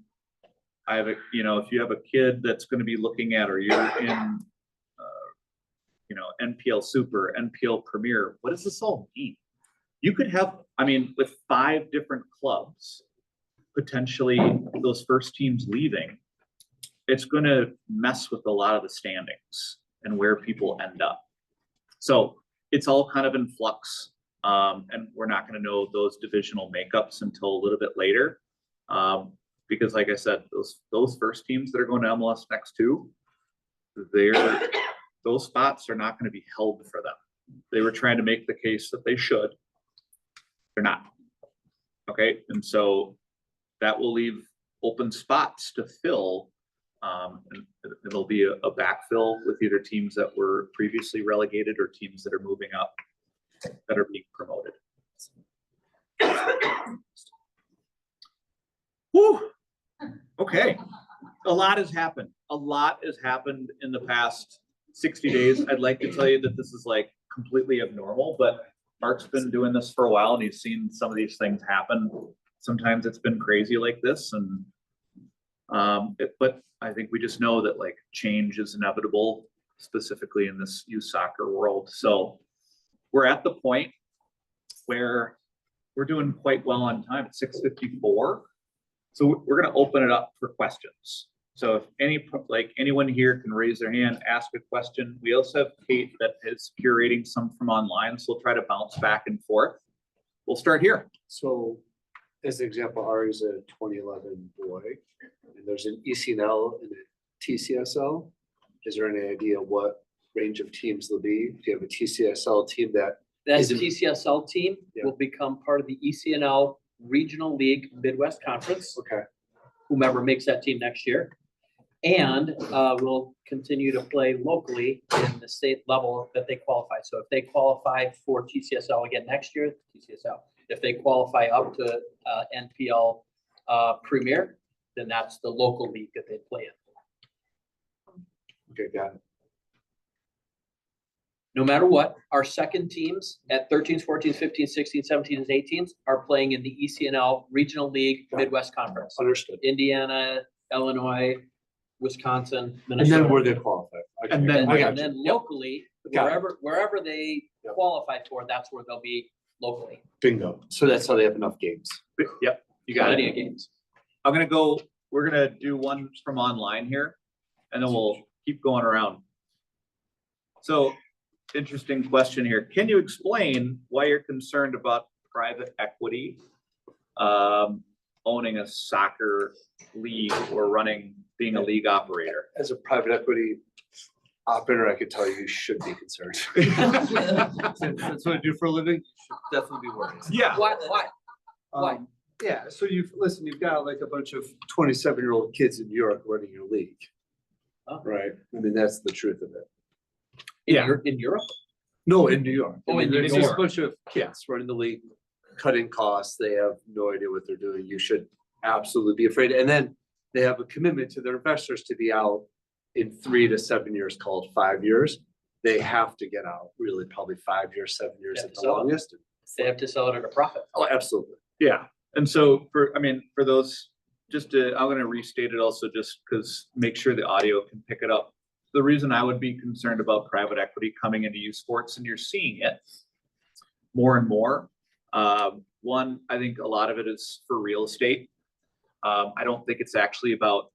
[SPEAKER 1] If you have a kid that's going to be looking at, or you're in, NPL Super, NPL Premier, what does this all mean? You could have, with 5 different clubs, potentially those first teams leaving, it's going to mess with a lot of the standings and where people end up. So it's all kind of in flux. And we're not going to know those divisional makeups until a little bit later. Because like I said, those first teams that are going to MLS Next 2, those spots are not going to be held for them. They were trying to make the case that they should. They're not. Okay. And so that will leave open spots to fill And it'll be a backfill with either teams that were previously relegated or teams that are moving up that are being promoted. Whew. Okay. A lot has happened. A lot has happened in the past 60 days. I'd like to tell you that this is like completely abnormal, but Mark's been doing this for a while and he's seen some of these things happen. Sometimes it's been crazy like this, and but I think we just know that like change is inevitable, specifically in this youth soccer world. So we're at the point where we're doing quite well on time at 6:54. So we're going to open it up for questions. So if anyone here can raise their hand, ask a question. We also have Kate that is curating some from online, so we'll try to bounce back and forth. We'll start here.
[SPEAKER 4] So as an example, ours is a 2011 boy, and there's an ECNL and a TCSL. Is there any idea what range of teams there'll be? Do you have a TCSL team that?
[SPEAKER 2] That
[SPEAKER 4] Is it-
[SPEAKER 2] TCSL team
[SPEAKER 4] Yeah.
[SPEAKER 2] will become part of the ECNL Regional League Midwest Conference,
[SPEAKER 4] Okay,
[SPEAKER 2] whomever makes that team next year. And will continue to play locally in the state level that they qualify. So if they qualify for TCSL again next year, TCSL. If they qualify up to NPL Premier, then that's the local league that they play in.
[SPEAKER 4] okay, got it.
[SPEAKER 2] No matter what, our second teams at 13s, 14s, 15s, 16s, 17s, and 18s are playing in the ECNL Regional League Midwest Conference.
[SPEAKER 4] Understood.
[SPEAKER 2] Indiana, Illinois, Wisconsin,
[SPEAKER 4] And
[SPEAKER 2] Minnesota.
[SPEAKER 4] then where they qualify. Okay,
[SPEAKER 1] And then-
[SPEAKER 4] I got
[SPEAKER 2] And
[SPEAKER 4] you.
[SPEAKER 2] then locally,
[SPEAKER 4] Got it.
[SPEAKER 2] wherever they
[SPEAKER 4] Yep.
[SPEAKER 2] qualify for, that's where they'll be locally.
[SPEAKER 4] Bingo. So that's how they have enough games.
[SPEAKER 1] Yep, you got
[SPEAKER 2] Plenty
[SPEAKER 1] it.
[SPEAKER 2] of games.
[SPEAKER 1] We're gonna do one from online here, and then we'll keep going around. So, interesting question here. Can you explain why you're concerned about private equity owning a soccer league or being a league operator?
[SPEAKER 4] As a private equity operator, I could tell you should be concerned. That's what I do for a living. You should definitely be worried.
[SPEAKER 1] Yeah.
[SPEAKER 2] Why? Why?
[SPEAKER 4] Yeah, so you've got like a bunch of 27-year-old kids in New York running your league.
[SPEAKER 2] Oh.
[SPEAKER 4] Right? I mean, that's the truth of it.
[SPEAKER 2] In Europe?
[SPEAKER 4] No, in New York.
[SPEAKER 2] Oh, in
[SPEAKER 4] There's
[SPEAKER 2] New
[SPEAKER 4] just
[SPEAKER 2] York.
[SPEAKER 4] a bunch of kids running the league, cutting costs. They have no idea what they're doing. You should absolutely be afraid. And then they have a commitment to their investors to be out in 3 to 7 years, called 5 years. They have to get out, really, probably 5 years, 7 years
[SPEAKER 2] Yeah,
[SPEAKER 4] at the
[SPEAKER 2] so-
[SPEAKER 4] longest.
[SPEAKER 2] They have to sell it at a profit.
[SPEAKER 4] Oh, absolutely.
[SPEAKER 1] Yeah, and so for those, I'm gonna restate it also just because make sure the audio can pick it up. The reason I would be concerned about private equity coming into youth sports, and you're seeing it more and more. One, I think a lot of it is for real estate. I don't think it's actually about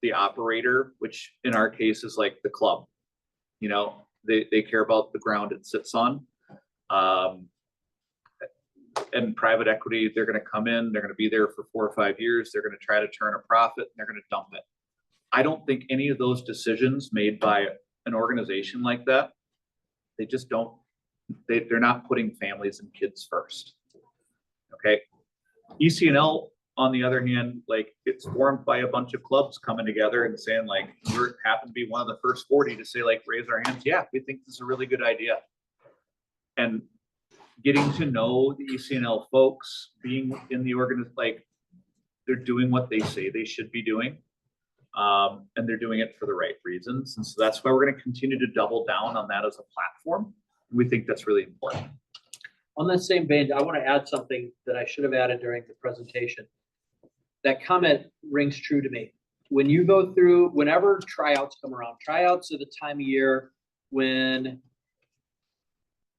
[SPEAKER 1] the operator, which in our case is like the club. You know, they care about the ground it sits on. And private equity, they're gonna come in, they're gonna be there for 4 or 5 years, they're gonna try to turn a profit, and they're gonna dump it. I don't think any of those decisions made by an organization like that, they just don't, they're not putting families and kids first. Okay? ECNL, on the other hand, like it's formed by a bunch of clubs coming together and saying like, we happen to be one of the first 40 to say like, raise our hands. Yeah, we think this is a really good idea. And getting to know the ECNL folks, being in the organization, like they're doing what they say they should be doing. And they're doing it for the right reasons. And so that's why we're going to continue to double down on that as a platform. We think that's really important.
[SPEAKER 2] On that same vein, I want to add something that I should have added during the presentation. That comment rings true to me. When you go through, whenever tryouts come around, tryouts are the time of year when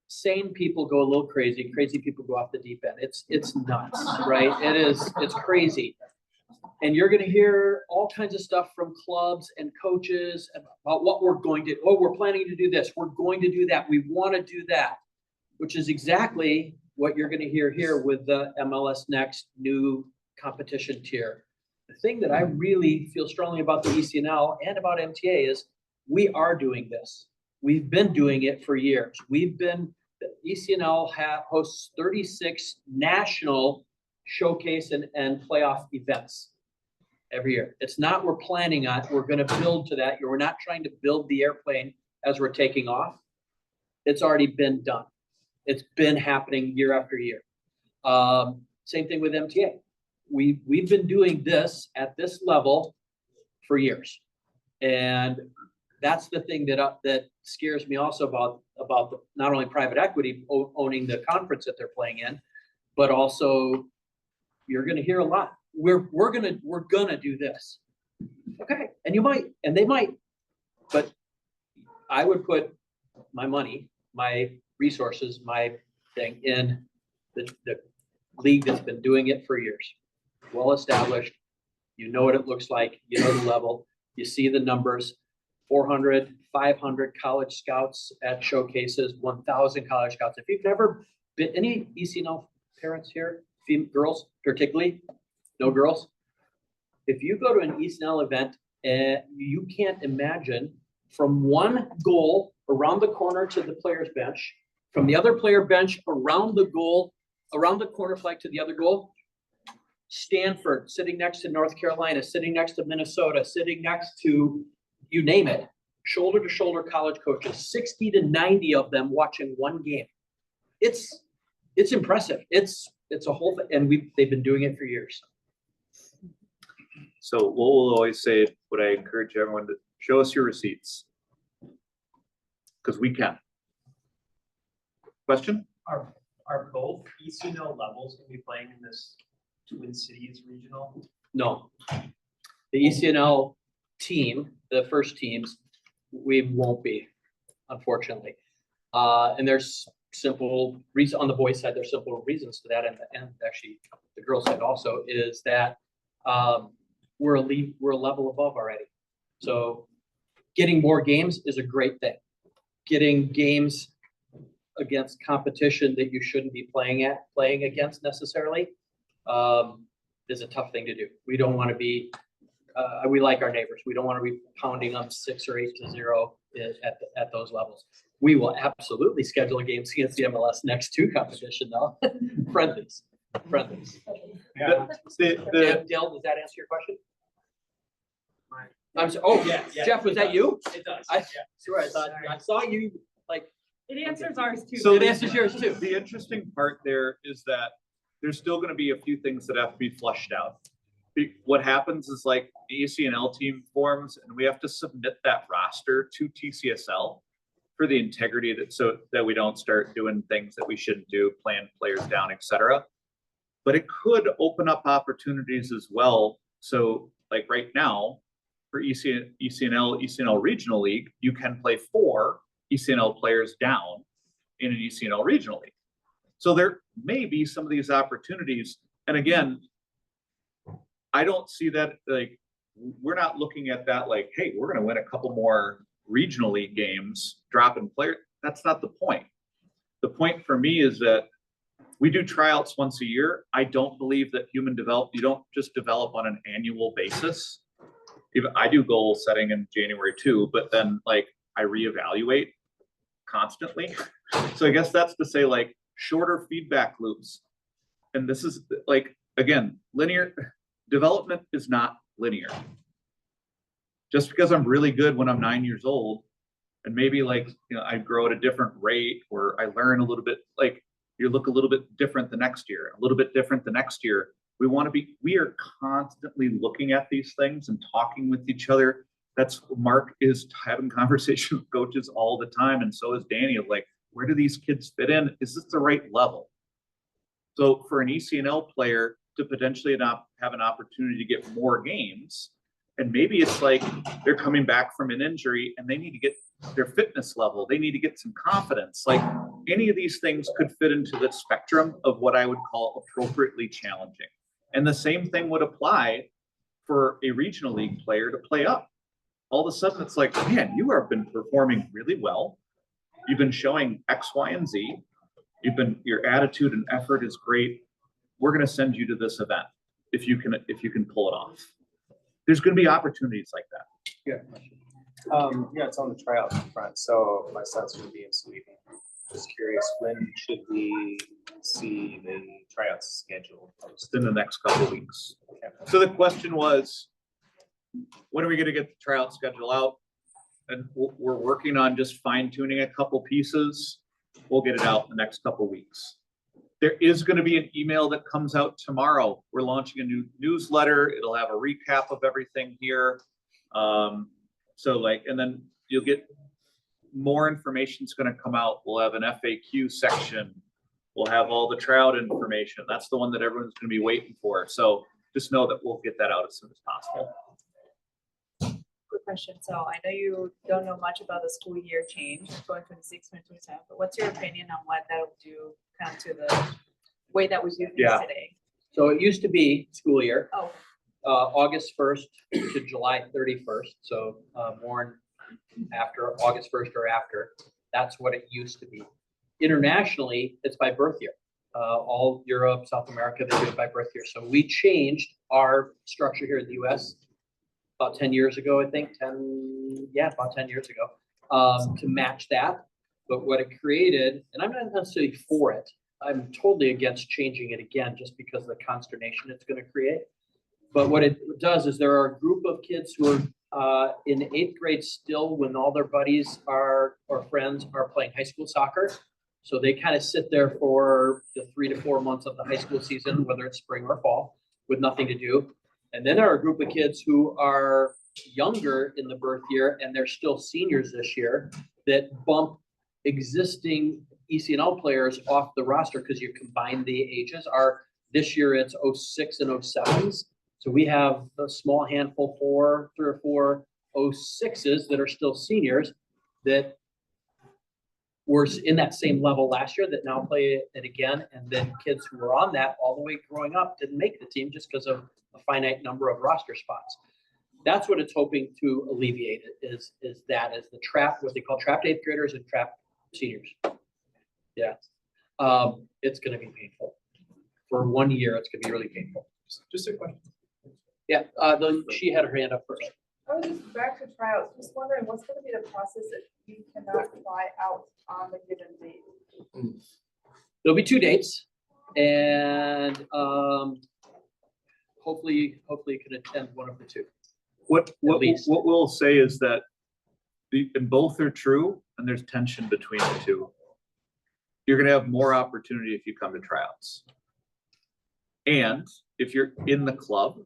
[SPEAKER 2] sane people go a little crazy, crazy people go off the deep end. It's nuts, right? It's crazy. And you're gonna hear all kinds of stuff from clubs and coaches about what we're going to, oh, we're planning to do this, we're going to do that, we want to do that, which is exactly what you're gonna hear here with the MLS Next new competition tier. The thing that I really feel strongly about the ECNL and about MTA is we are doing this. We've been doing it for years. The ECNL hosts 36 national showcase and playoff events. every year. It's not we're planning on, we're gonna build to that. We're not trying to build the airplane as we're taking off. It's already been done. It's been happening year after year. Same thing with MTA. We've been doing this at this level for years. And that's the thing that scares me also about the, not only private equity owning the conference that they're playing in, but also you're gonna hear a lot. We're gonna do this. Okay, and you might, and they might, but I would put my money, my resources, my thing in the league that's been doing it for years. Well established, you know what it looks like, you know the level, you see the numbers, 400, 500 college scouts at showcases, 1,000 college scouts. If you've never been, any ECNL parents here, girls particularly, no girls? If you go to an ECNL event, you can't imagine from one goal around the corner to the player's bench, from the other player bench around the goal, around the corner flag to the other goal, Stanford, sitting next to North Carolina, sitting next to Minnesota, sitting next to, you name it, shoulder to shoulder college coaches, 60 to 90 of them watching one game. It's impressive. It's a whole thing, and they've been doing it for years.
[SPEAKER 1] So what we'll always say, what I encourage everyone to show us your receipts. Because we can. Question?
[SPEAKER 5] Are both ECNL levels gonna be playing in this Twin Cities regional?
[SPEAKER 2] No. The ECNL team, the first teams, we won't be, unfortunately. And there's simple reason on the boys' side, there's simple reasons to that, and actually the girls' side also is that we're a level above already. So getting more games is a great thing. Getting games against competition that you shouldn't be playing against necessarily is a tough thing to do. We don't want to be, we like our neighbors. We don't want to be pounding them 6 or 8-0 at those levels. We will absolutely schedule games against the MLS next to competition though. Friendlies.
[SPEAKER 5] Yeah.
[SPEAKER 2] Dale, does that answer your question? I'm sorry. Oh,
[SPEAKER 5] Yeah,
[SPEAKER 2] Jeff, was
[SPEAKER 5] it
[SPEAKER 2] that
[SPEAKER 5] does.
[SPEAKER 2] you?
[SPEAKER 5] It does.
[SPEAKER 2] Sure, I saw you like.
[SPEAKER 6] It answers ours too.
[SPEAKER 1] So
[SPEAKER 2] It answers yours too.
[SPEAKER 1] The interesting part there is that there's still gonna be a few things that have to be flushed out. What happens is like the ECNL team forms and we have to submit that roster to TCSL for the integrity so that we don't start doing things that we shouldn't do, playing players down, etc. But it could open up opportunities as well. So like right now for ECNL Regional League, you can play 4 ECNL players down in an ECNL Regional League. So there may be some of these opportunities. And again, I don't see that, like, we're not looking at that like, hey, we're going to win a couple more regional league games, dropping players. That's not the point. The point for me is that we do tryouts once a year. I don't believe that you don't just develop on an annual basis. I do goal setting in January too, but then like I reevaluate constantly. So I guess that's to say like shorter feedback loops. And this is like, again, linear development is not linear. Just because I'm really good when I'm 9 years old and maybe like, you know, I grow at a different rate or I learn a little bit, like you look a little bit different the next year, a little bit different the next year. We are constantly looking at these things and talking with each other. That's Mark is having conversation with coaches all the time. And so is Danny of like, where do these kids fit in? Is this the right level? So for an ECNL player to potentially have an opportunity to get more games, and maybe it's like they're coming back from an injury and they need to get their fitness level. They need to get some confidence. Like any of these things could fit into the spectrum of what I would call appropriately challenging. And the same thing would apply for a regional league player to play up. All of a sudden it's like, man, you have been performing really well. You've been showing X, Y, and Z. Your attitude and effort is great. We're going to send you to this event if you can pull it off. There's going to be opportunities like that.
[SPEAKER 7] Yeah, it's on the tryout front. So my son's going to be in Sweden. Just curious, when should we see the tryouts scheduled?
[SPEAKER 1] Just in the next couple of weeks. So the question was, when are we gonna get the tryout schedule out? And we're working on just fine tuning a couple pieces. We'll get it out in the next couple weeks. There is gonna be an email that comes out tomorrow. We're launching a new newsletter. It'll have a recap of everything here. So like, and then you'll get more information's gonna come out. We'll have an FAQ section. We'll have all the tryout information. That's the one that everyone's gonna be waiting for. So just know that we'll get that out as soon as possible.
[SPEAKER 6] Quick question. So I know you don't know much about the school year change, 2026, 2027, but what's your opinion on what that'll do kind of to the way that we do things
[SPEAKER 1] Yeah.
[SPEAKER 6] today?
[SPEAKER 2] So it used to be school year,
[SPEAKER 6] Oh,
[SPEAKER 2] August 1st to July 31st. So born after August 1st or after, that's what it used to be. Internationally, it's by birth year. All Europe, South America, they do it by birth year. So we changed our structure here in the US about 10 years ago, I think, about 10 years ago, to match that. But what it created, and I'm not necessarily for it, I'm totally against changing it again, just because of the consternation it's gonna create. But what it does is there are a group of kids who are in 8th grade still, when all their buddies are, or friends are playing high school soccer. So they kind of sit there for the 3 to 4 months of the high school season, whether it's spring or fall, with nothing to do. And then there are a group of kids who are younger in the birth year, and they're still seniors this year, that bump existing ECNL players off the roster because you combine the ages. This year it's 06 and 07s. So we have a small handful, 3 or 4 06s that are still seniors that were in that same level last year that now play it again. And then kids who were on that all the way growing up didn't make the team just because of a finite number of roster spots. That's what it's hoping to alleviate, is the trap, what they call trapped 8th graders and trapped seniors. Yeah. It's going to be painful. For 1 year, it's going to be really painful.
[SPEAKER 5] Just a question.
[SPEAKER 2] Yeah, she had her hand up first.
[SPEAKER 8] I was just back to tryouts, just wondering what's gonna be the process if you cannot try out on the given date?
[SPEAKER 2] There'll be 2 dates, and hopefully you can attend one of the 2.
[SPEAKER 1] What
[SPEAKER 2] least.
[SPEAKER 1] we'll say is that and both are true, and there's tension between the two. You're gonna have more opportunity if you come to tryouts. And if you're in the club,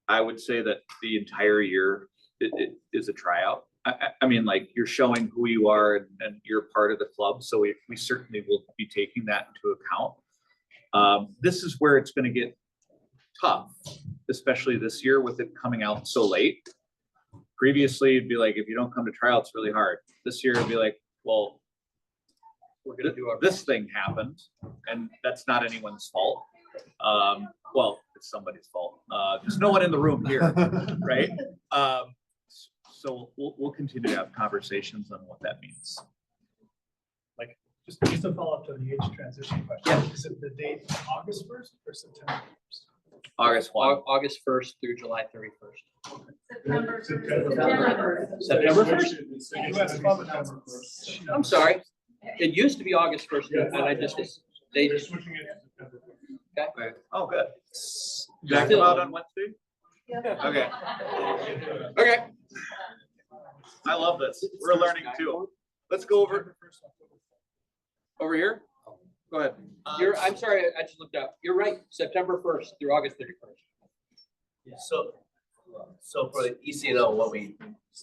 [SPEAKER 1] I would say that the entire year it is a tryout. I mean, like, you're showing who you are and you're part of the club. So we certainly will be taking that into account. This is where it's gonna get tough, especially this year with it coming out so late. Previously, it'd be like, if you don't come to tryouts, really hard. This year, it'd be like, well,
[SPEAKER 2] We're gonna do our
[SPEAKER 1] this thing happened, and that's not anyone's fault. Well, it's somebody's fault. There's no one in the room here, right? So we'll continue to have conversations on what that means.
[SPEAKER 5] Just a follow-up to the age transition question.
[SPEAKER 2] Yeah.
[SPEAKER 5] Is it the date August 1st or September 1st?
[SPEAKER 1] August 1.
[SPEAKER 2] August 1st through July 31st.
[SPEAKER 8] September.
[SPEAKER 2] September 1st?
[SPEAKER 5] You had a club announcement first.
[SPEAKER 2] I'm sorry. It used to be August 1st, and I just, they
[SPEAKER 5] They're
[SPEAKER 2] just,
[SPEAKER 5] switching it to September.
[SPEAKER 1] Oh, good. Did that come out on Wednesday? Okay. Okay. I love this. We're learning too. Let's go over here. Go ahead.
[SPEAKER 2] I'm sorry, I just looked up. You're right, September 1st through August 31st.
[SPEAKER 3] So for the ECNL, what we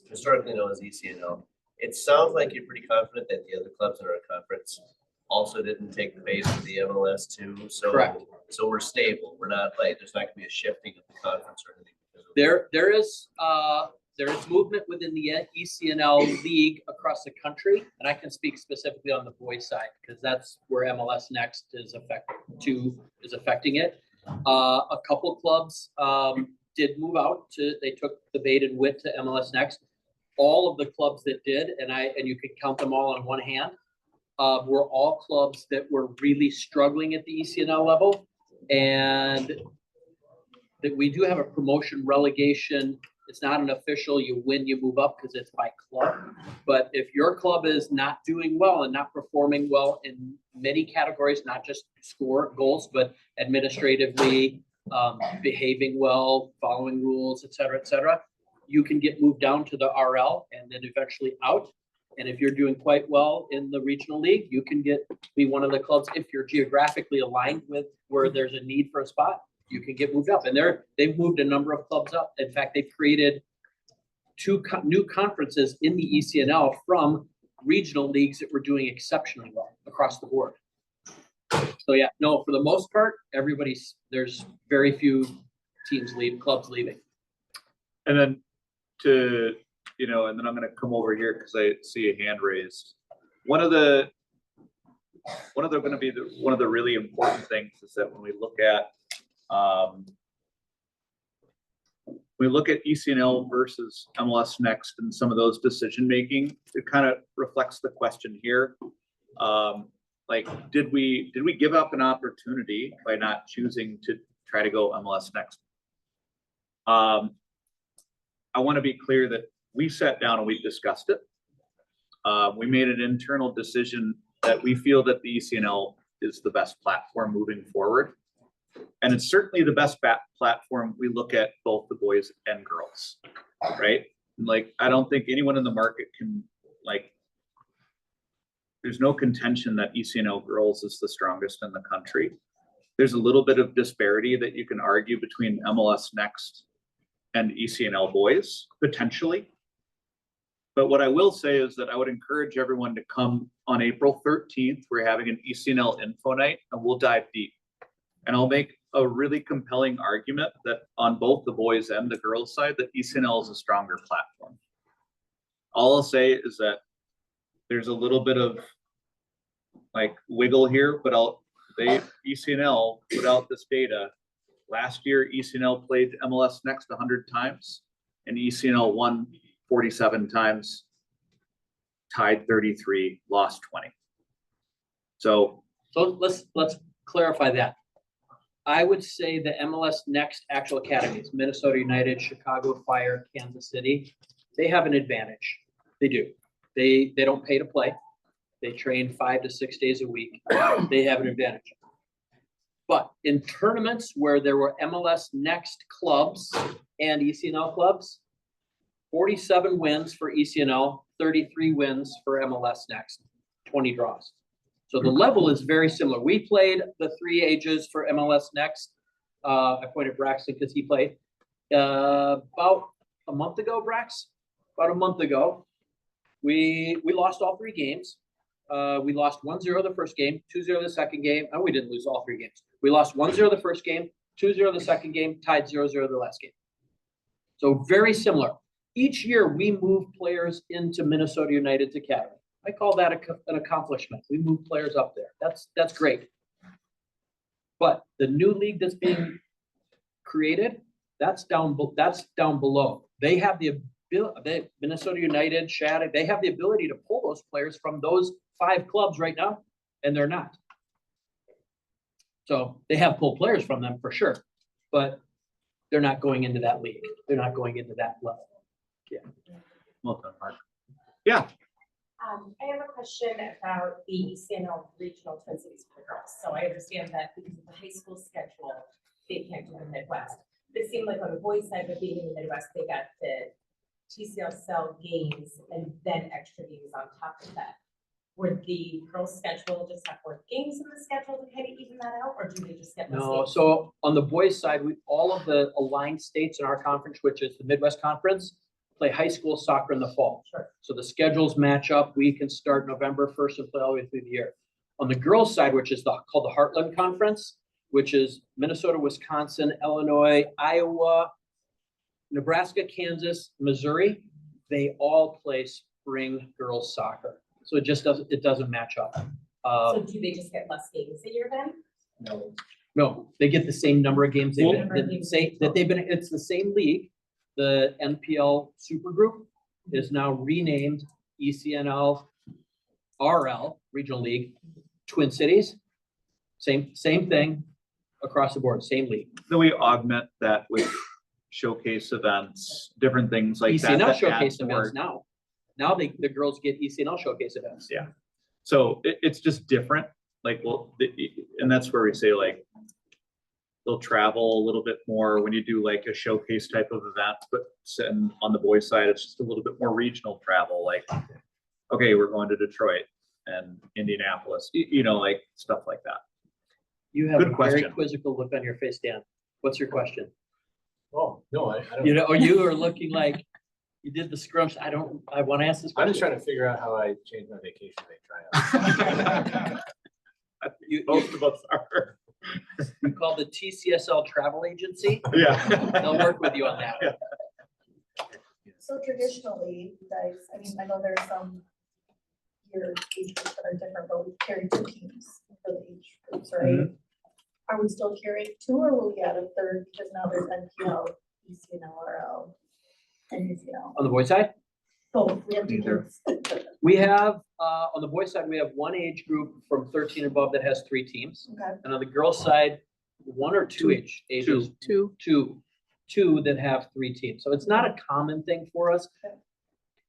[SPEAKER 3] historically know as ECNL, it sounds like you're pretty confident that the other clubs in our conference also didn't take the base of the MLS too. So,
[SPEAKER 2] Correct.
[SPEAKER 3] So we're stable. We're not like, there's not gonna be a shifting of the conference or anything.
[SPEAKER 2] There is movement within the ECNL league across the country, and I can speak specifically on the boys side because that's where MLS Next is affecting it. A couple clubs did move out they took the bait and wit to MLS Next. All of the clubs that did, and you could count them all on one hand, were all clubs that were really struggling at the ECNL level, and that we do have a promotion relegation. It's not an official, you win, you move up, because it's by club. But if your club is not doing well and not performing well in many categories, not just score goals, but administratively, behaving well, following rules, et cetera, you can get moved down to the RL and then eventually out. And if you're doing quite well in the regional league, you can be one of the clubs. If you're geographically aligned with where there's a need for a spot, you can get moved up. And they've moved a number of clubs up. In fact, they've created two new conferences in the ECNL from regional leagues that were doing exceptionally well across the board. So yeah, no, for the most part, there's very few clubs leaving.
[SPEAKER 1] And then and then I'm gonna come over here because I see a hand raised. One of the really important things is that when we look at ECNL versus MLS Next and some of those decision making, it kind of reflects the question here. Like, did we give up an opportunity by not choosing to try to go MLS Next? I want to be clear that we sat down and we discussed it. We made an internal decision that we feel that the ECNL is the best platform moving forward. And it's certainly the best platform. We look at both the boys and girls, right? Like, I don't think anyone in the market can, there's no contention that ECNL girls is the strongest in the country. There's a little bit of disparity that you can argue between MLS Next and ECNL boys, potentially. But what I will say is that I would encourage everyone to come on April 13th. We're having an ECNL info night and we'll dive deep. And I'll make a really compelling argument that on both the boys and the girls side, that ECNL is a stronger platform. All I'll say is that there's a little bit of wiggle here, but ECNL put out this data. Last year, ECNL played MLS Next 100 times and ECNL won 47 times, tied 33, lost 20. So
[SPEAKER 2] let's clarify that. I would say the MLS Next actual academies, Minnesota United, Chicago Fire, Kansas City, they have an advantage. They do. They don't pay to play. They train 5 to 6 days a week. They have an advantage. But in tournaments where there were MLS Next clubs and ECNL clubs, 47 wins for ECNL, 33 wins for MLS Next, 20 draws. So the level is very similar. We played the 3 ages for MLS Next. I pointed Braxton because he played about a month ago, Brax. About a month ago, we lost all 3 games. We lost 1-0 the first game, 2-0 the second game. Oh, we didn't lose all 3 games. We lost 1-0 the first game, 2-0 the second game, tied 0-0 the last game. So very similar. Each year we move players into Minnesota United's academy. I call that an accomplishment. We move players up there. That's great. But the new league that's being created, that's down below. They have the ability, Minnesota United, Shattuck, they have the ability to pull those players from those 5 clubs right now, and they're not. So they have pulled players from them for sure, but they're not going into that league. They're not going into that level. Yeah.
[SPEAKER 1] Well done, Mark. Yeah.
[SPEAKER 9] I have a question about the ECNL regional Twin Cities for girls. So I understand that because of the high school schedule, they can't do the Midwest. It seemed like on the boys' side, but being in the Midwest, they got the TCL games and then extra games on top of that. Would the girls' schedule just have more games in the schedule to kind of even that out, or do they just get less
[SPEAKER 2] No,
[SPEAKER 9] games?
[SPEAKER 2] so on the boys' side, all of the aligned states in our conference, which is the Midwest Conference, play high school soccer in the fall.
[SPEAKER 9] Sure.
[SPEAKER 2] So the schedules match up. We can start November 1st and play all the way through the year. On the girls' side, which is called the Heartland Conference, which is Minnesota, Wisconsin, Illinois, Iowa, Nebraska, Kansas, Missouri, they all play spring girls soccer. So it doesn't match up.
[SPEAKER 9] So do they just get less games a year then?
[SPEAKER 2] No, they get the same number of games. It's the same league. The NPL Super Group is now renamed ECNL RL Regional League Twin Cities. Same thing across the board, same league.
[SPEAKER 1] Then we augment that with showcase events, different things like that.
[SPEAKER 2] ECNL
[SPEAKER 1] that
[SPEAKER 2] showcase
[SPEAKER 1] adds more.
[SPEAKER 2] events now. Now the girls get ECNL showcase events.
[SPEAKER 1] Yeah. So it's just different. And that's where we say they'll travel a little bit more when you do like a showcase type of event, but and on the boys side, it's just a little bit more regional travel, like, okay, we're going to Detroit and Indianapolis, you know, like stuff like that.
[SPEAKER 2] You have
[SPEAKER 1] Good
[SPEAKER 2] a very
[SPEAKER 1] question.
[SPEAKER 2] quizzical look on your face, Dan. What's your question?
[SPEAKER 10] Oh, no, I don't.
[SPEAKER 2] You know, or you are looking like you did the scrunch. I want to ask this
[SPEAKER 10] I'm just
[SPEAKER 2] question.
[SPEAKER 10] trying to figure out how I change my vacation day tryout.
[SPEAKER 1] Most of us are.
[SPEAKER 2] You call the TCSL travel agency.
[SPEAKER 1] Yeah.
[SPEAKER 2] They'll work with you on that.
[SPEAKER 8] So traditionally, you guys, I mean, I know there's some year age groups that are different, but we carry 2 teams for the age groups, right? Are we still carrying 2 or will we add a third because now there's NPL, ECNL, RL, and UCL?
[SPEAKER 2] On the boys side,
[SPEAKER 8] Both, we have 2
[SPEAKER 1] Neither.
[SPEAKER 8] teams.
[SPEAKER 2] we have, on the boys side, we have one age group from 13 and above that has 3 teams.
[SPEAKER 8] Okay,
[SPEAKER 2] And on the girls side, 1 or 2 ages. Two that have 3 teams. So it's not a common thing for us.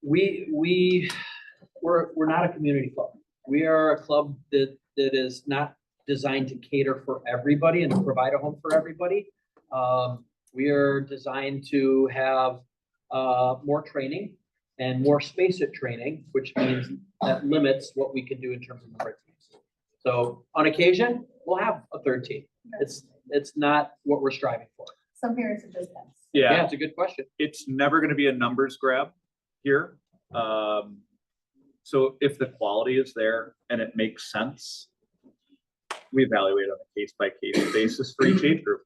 [SPEAKER 2] We're not a community club. We are a club that is not designed to cater for everybody and to provide a home for everybody. We are designed to have more training and more space at training, which means that limits what we can do in terms of number of teams. So on occasion, we'll have a 3rd team. It's not what we're striving for.
[SPEAKER 8] some parents are just pets.
[SPEAKER 2] Yeah,
[SPEAKER 1] Yeah,
[SPEAKER 2] it's a good question.
[SPEAKER 1] it's never gonna be a numbers grab here. So if the quality is there and it makes sense, we evaluate on a case by case basis for each age group.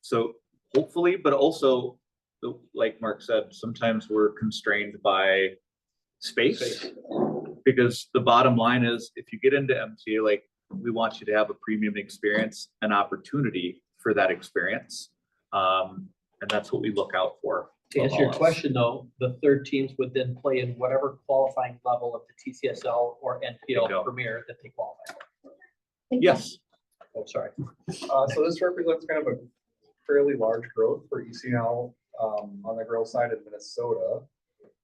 [SPEAKER 1] So hopefully, but also, like Mark said, sometimes we're constrained by space. Because the bottom line is, if you get into MTA, like, we want you to have a premium experience, an opportunity for that experience. And that's what we look out for.
[SPEAKER 2] To answer your question, though, the 3rd teams would then play in whatever qualifying level of the TCSL or
[SPEAKER 1] Bingo.
[SPEAKER 2] NPL Premier that they qualify for.
[SPEAKER 1] Yes,
[SPEAKER 2] Oh, sorry.
[SPEAKER 11] So this represents kind of a fairly large growth for ECNL on the girls' side in Minnesota.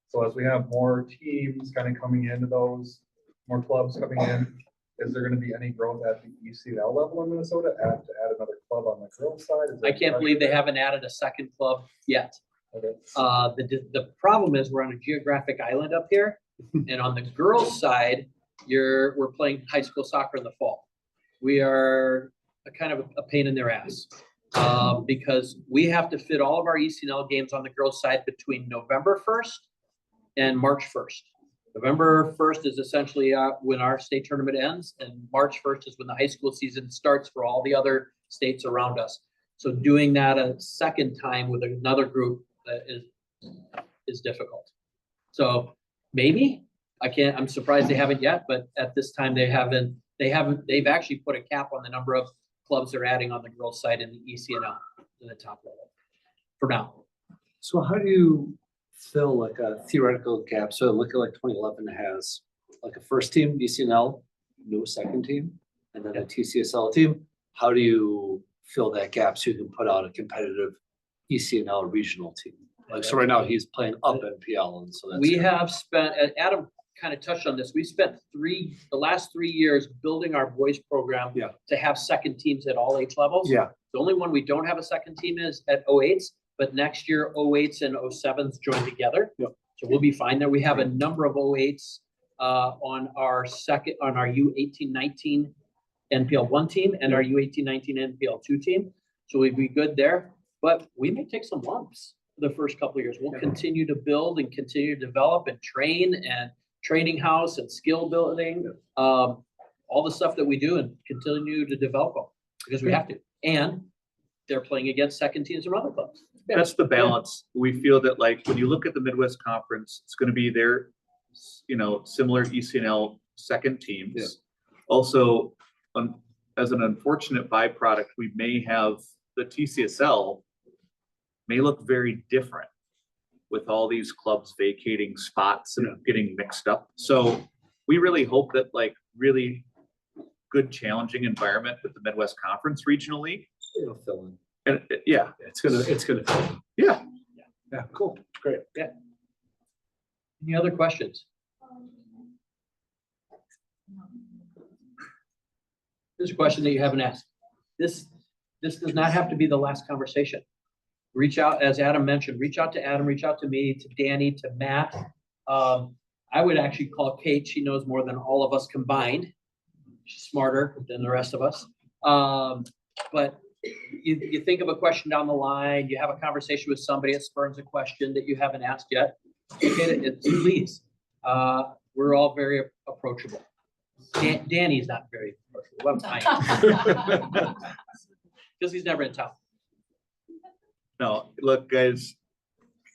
[SPEAKER 11] So as we have more teams kind of coming into those, more clubs coming in, is there going to be any growth at the ECNL level in Minnesota to add another club on the girls' side? Is
[SPEAKER 2] I
[SPEAKER 11] there
[SPEAKER 2] can't believe they
[SPEAKER 11] pressure?
[SPEAKER 2] haven't added a 2nd club yet.
[SPEAKER 11] Okay.
[SPEAKER 2] The problem is we're on a geographic island up here. And on the girls' side, we're playing high school soccer in the fall. We are a kind of a pain in their ass. Because we have to fit all of our ECNL games on the girls' side between November 1st and March 1st. November 1st is essentially when our state tournament ends, and March 1st is when the high school season starts for all the other states around us. So doing that a 2nd time with another group is difficult. So maybe, I'm surprised they haven't yet, but at this time they've actually put a cap on the number of clubs they're adding on the girls' side in the ECNL in the top level for now.
[SPEAKER 4] So how do you fill like a theoretical gap? So looking like 2011 has like a 1st team, ECNL, no 2nd team, and then a TCSL team. How do you fill that gap so you can put out a competitive ECNL regional team? Like, so right now he's playing up NPL, and so that's.
[SPEAKER 2] We have spent, Adam kind of touched on this, we spent the last 3 years building our boys program.
[SPEAKER 4] Yeah.
[SPEAKER 2] To have 2nd teams at all age levels.
[SPEAKER 4] Yeah,
[SPEAKER 2] The only one we don't have a 2nd team is at 08s, but next year 08s and 07s join together.
[SPEAKER 4] Yep.
[SPEAKER 2] So we'll be fine there. We have a number of 08s on our U18-19 NPL 1 team and our U18-19 NPL 2 team. So we'd be good there, but we may take some lumps the first couple of years. We'll continue to build and continue to develop and train and training house and skill building, all the stuff that we do, and continue to develop them because we have to. And they're playing against 2nd teams from other clubs.
[SPEAKER 1] that's the balance. We feel that, like, when you look at the Midwest Conference, it's gonna be their, similar ECNL 2nd teams.
[SPEAKER 4] Yeah.
[SPEAKER 1] Also, as an unfortunate byproduct, we may have the TCSL may look very different with all these clubs vacating spots and getting mixed up. So we really hope that, like, really good challenging environment with the Midwest Conference Regional League.
[SPEAKER 4] it'll fill in.
[SPEAKER 1] And yeah,
[SPEAKER 4] It's gonna fill in.
[SPEAKER 1] yeah.
[SPEAKER 4] Yeah, cool, great.
[SPEAKER 2] Any other questions? There's a question that you haven't asked. This this does not have to be the last conversation. Reach out, as Adam mentioned, reach out to Adam, reach out to me, to Danny, to Matt. I would actually call Kate. She knows more than all of us combined. She's smarter than the rest of us. But you think of a question down the line, you have a conversation with somebody, it spurns a question that you haven't asked yet. Please, we're all very approachable. Danny's not very approachable. Because he's never in town.
[SPEAKER 1] No, look, guys,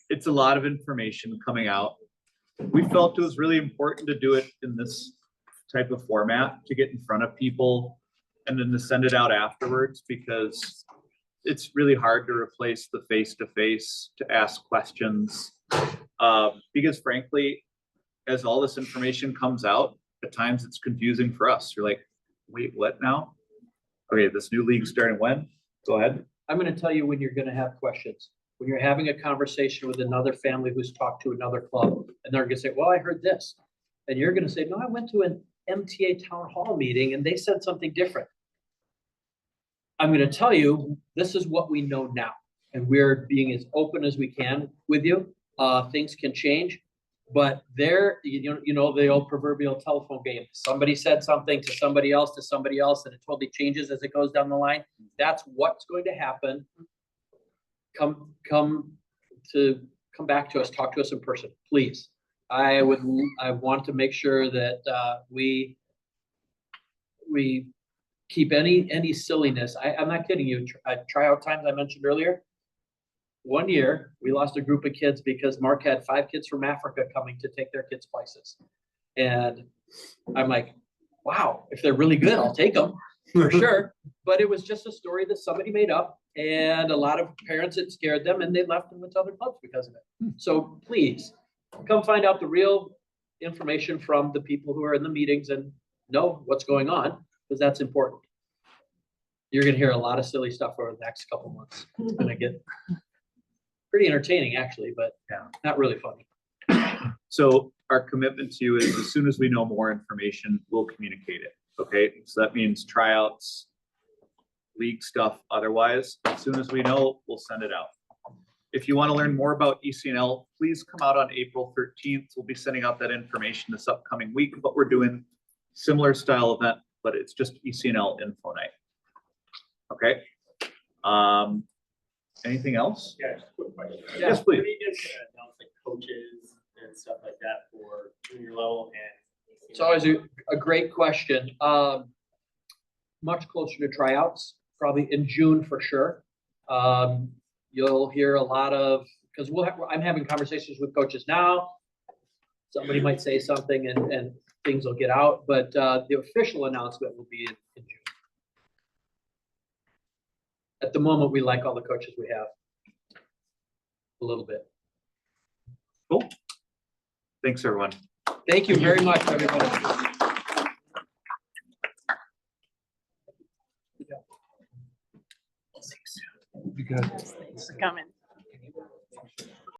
[SPEAKER 1] it's a lot of information coming out. We felt it was really important to do it in this type of format, to get in front of people and then to send it out afterwards, because it's really hard to replace the face-to-face to ask questions. Because frankly, as all this information comes out, at times it's confusing for us. You're like, wait, what now? Okay, this new league starting when? Go ahead.
[SPEAKER 2] I'm gonna tell you when you're gonna have questions. When you're having a conversation with another family who's talked to another club, and they're gonna say, well, I heard this. And you're gonna say, no, I went to an MTA town hall meeting and they said something different. I'm gonna tell you, this is what we know now. And we're being as open as we can with you. Things can change, but you know, the old proverbial telephone game. Somebody said something to somebody else, and it totally changes as it goes down the line. That's what's going to happen. Come back to us, talk to us in person, please. I want to make sure that we keep any silliness. I'm not kidding you. Tryout times I mentioned earlier. One year, we lost a group of kids because Mark had 5 kids from Africa coming to take their kids' places. And I'm like, wow, if they're really good, I'll take them for sure. But it was just a story that somebody made up, and a lot of parents, it scared them, and they left and went to other clubs because of it. So please, come find out the real information from the people who are in the meetings and know what's going on, because that's important. You're gonna hear a lot of silly stuff over the next couple months. It's gonna get pretty entertaining, actually, but
[SPEAKER 1] yeah,
[SPEAKER 2] not really funny.
[SPEAKER 1] So our commitment to you is, as soon as we know more information, we'll communicate it. Okay, so that means tryouts, league stuff. Otherwise, as soon as we know, we'll send it out. If you want to learn more about ECNL, please come out on April 13th. We'll be sending out that information this upcoming week, but we're doing similar style event, but it's just ECNL info night. Okay. Anything else?
[SPEAKER 5] Yeah, just a quick question.
[SPEAKER 1] Yes, please.
[SPEAKER 5] What are you guys gonna announce, like coaches and stuff like that for junior level and?
[SPEAKER 2] It's always a great question. Much closer to tryouts, probably in June for sure. You'll hear a lot of, because I'm having conversations with coaches now. Somebody might say something and things will get out, but the official announcement will be in June. At the moment, we like all the coaches we have. A little bit.
[SPEAKER 1] Cool. Thanks, everyone.
[SPEAKER 2] Thank you very much, everybody.
[SPEAKER 6] Thanks for coming.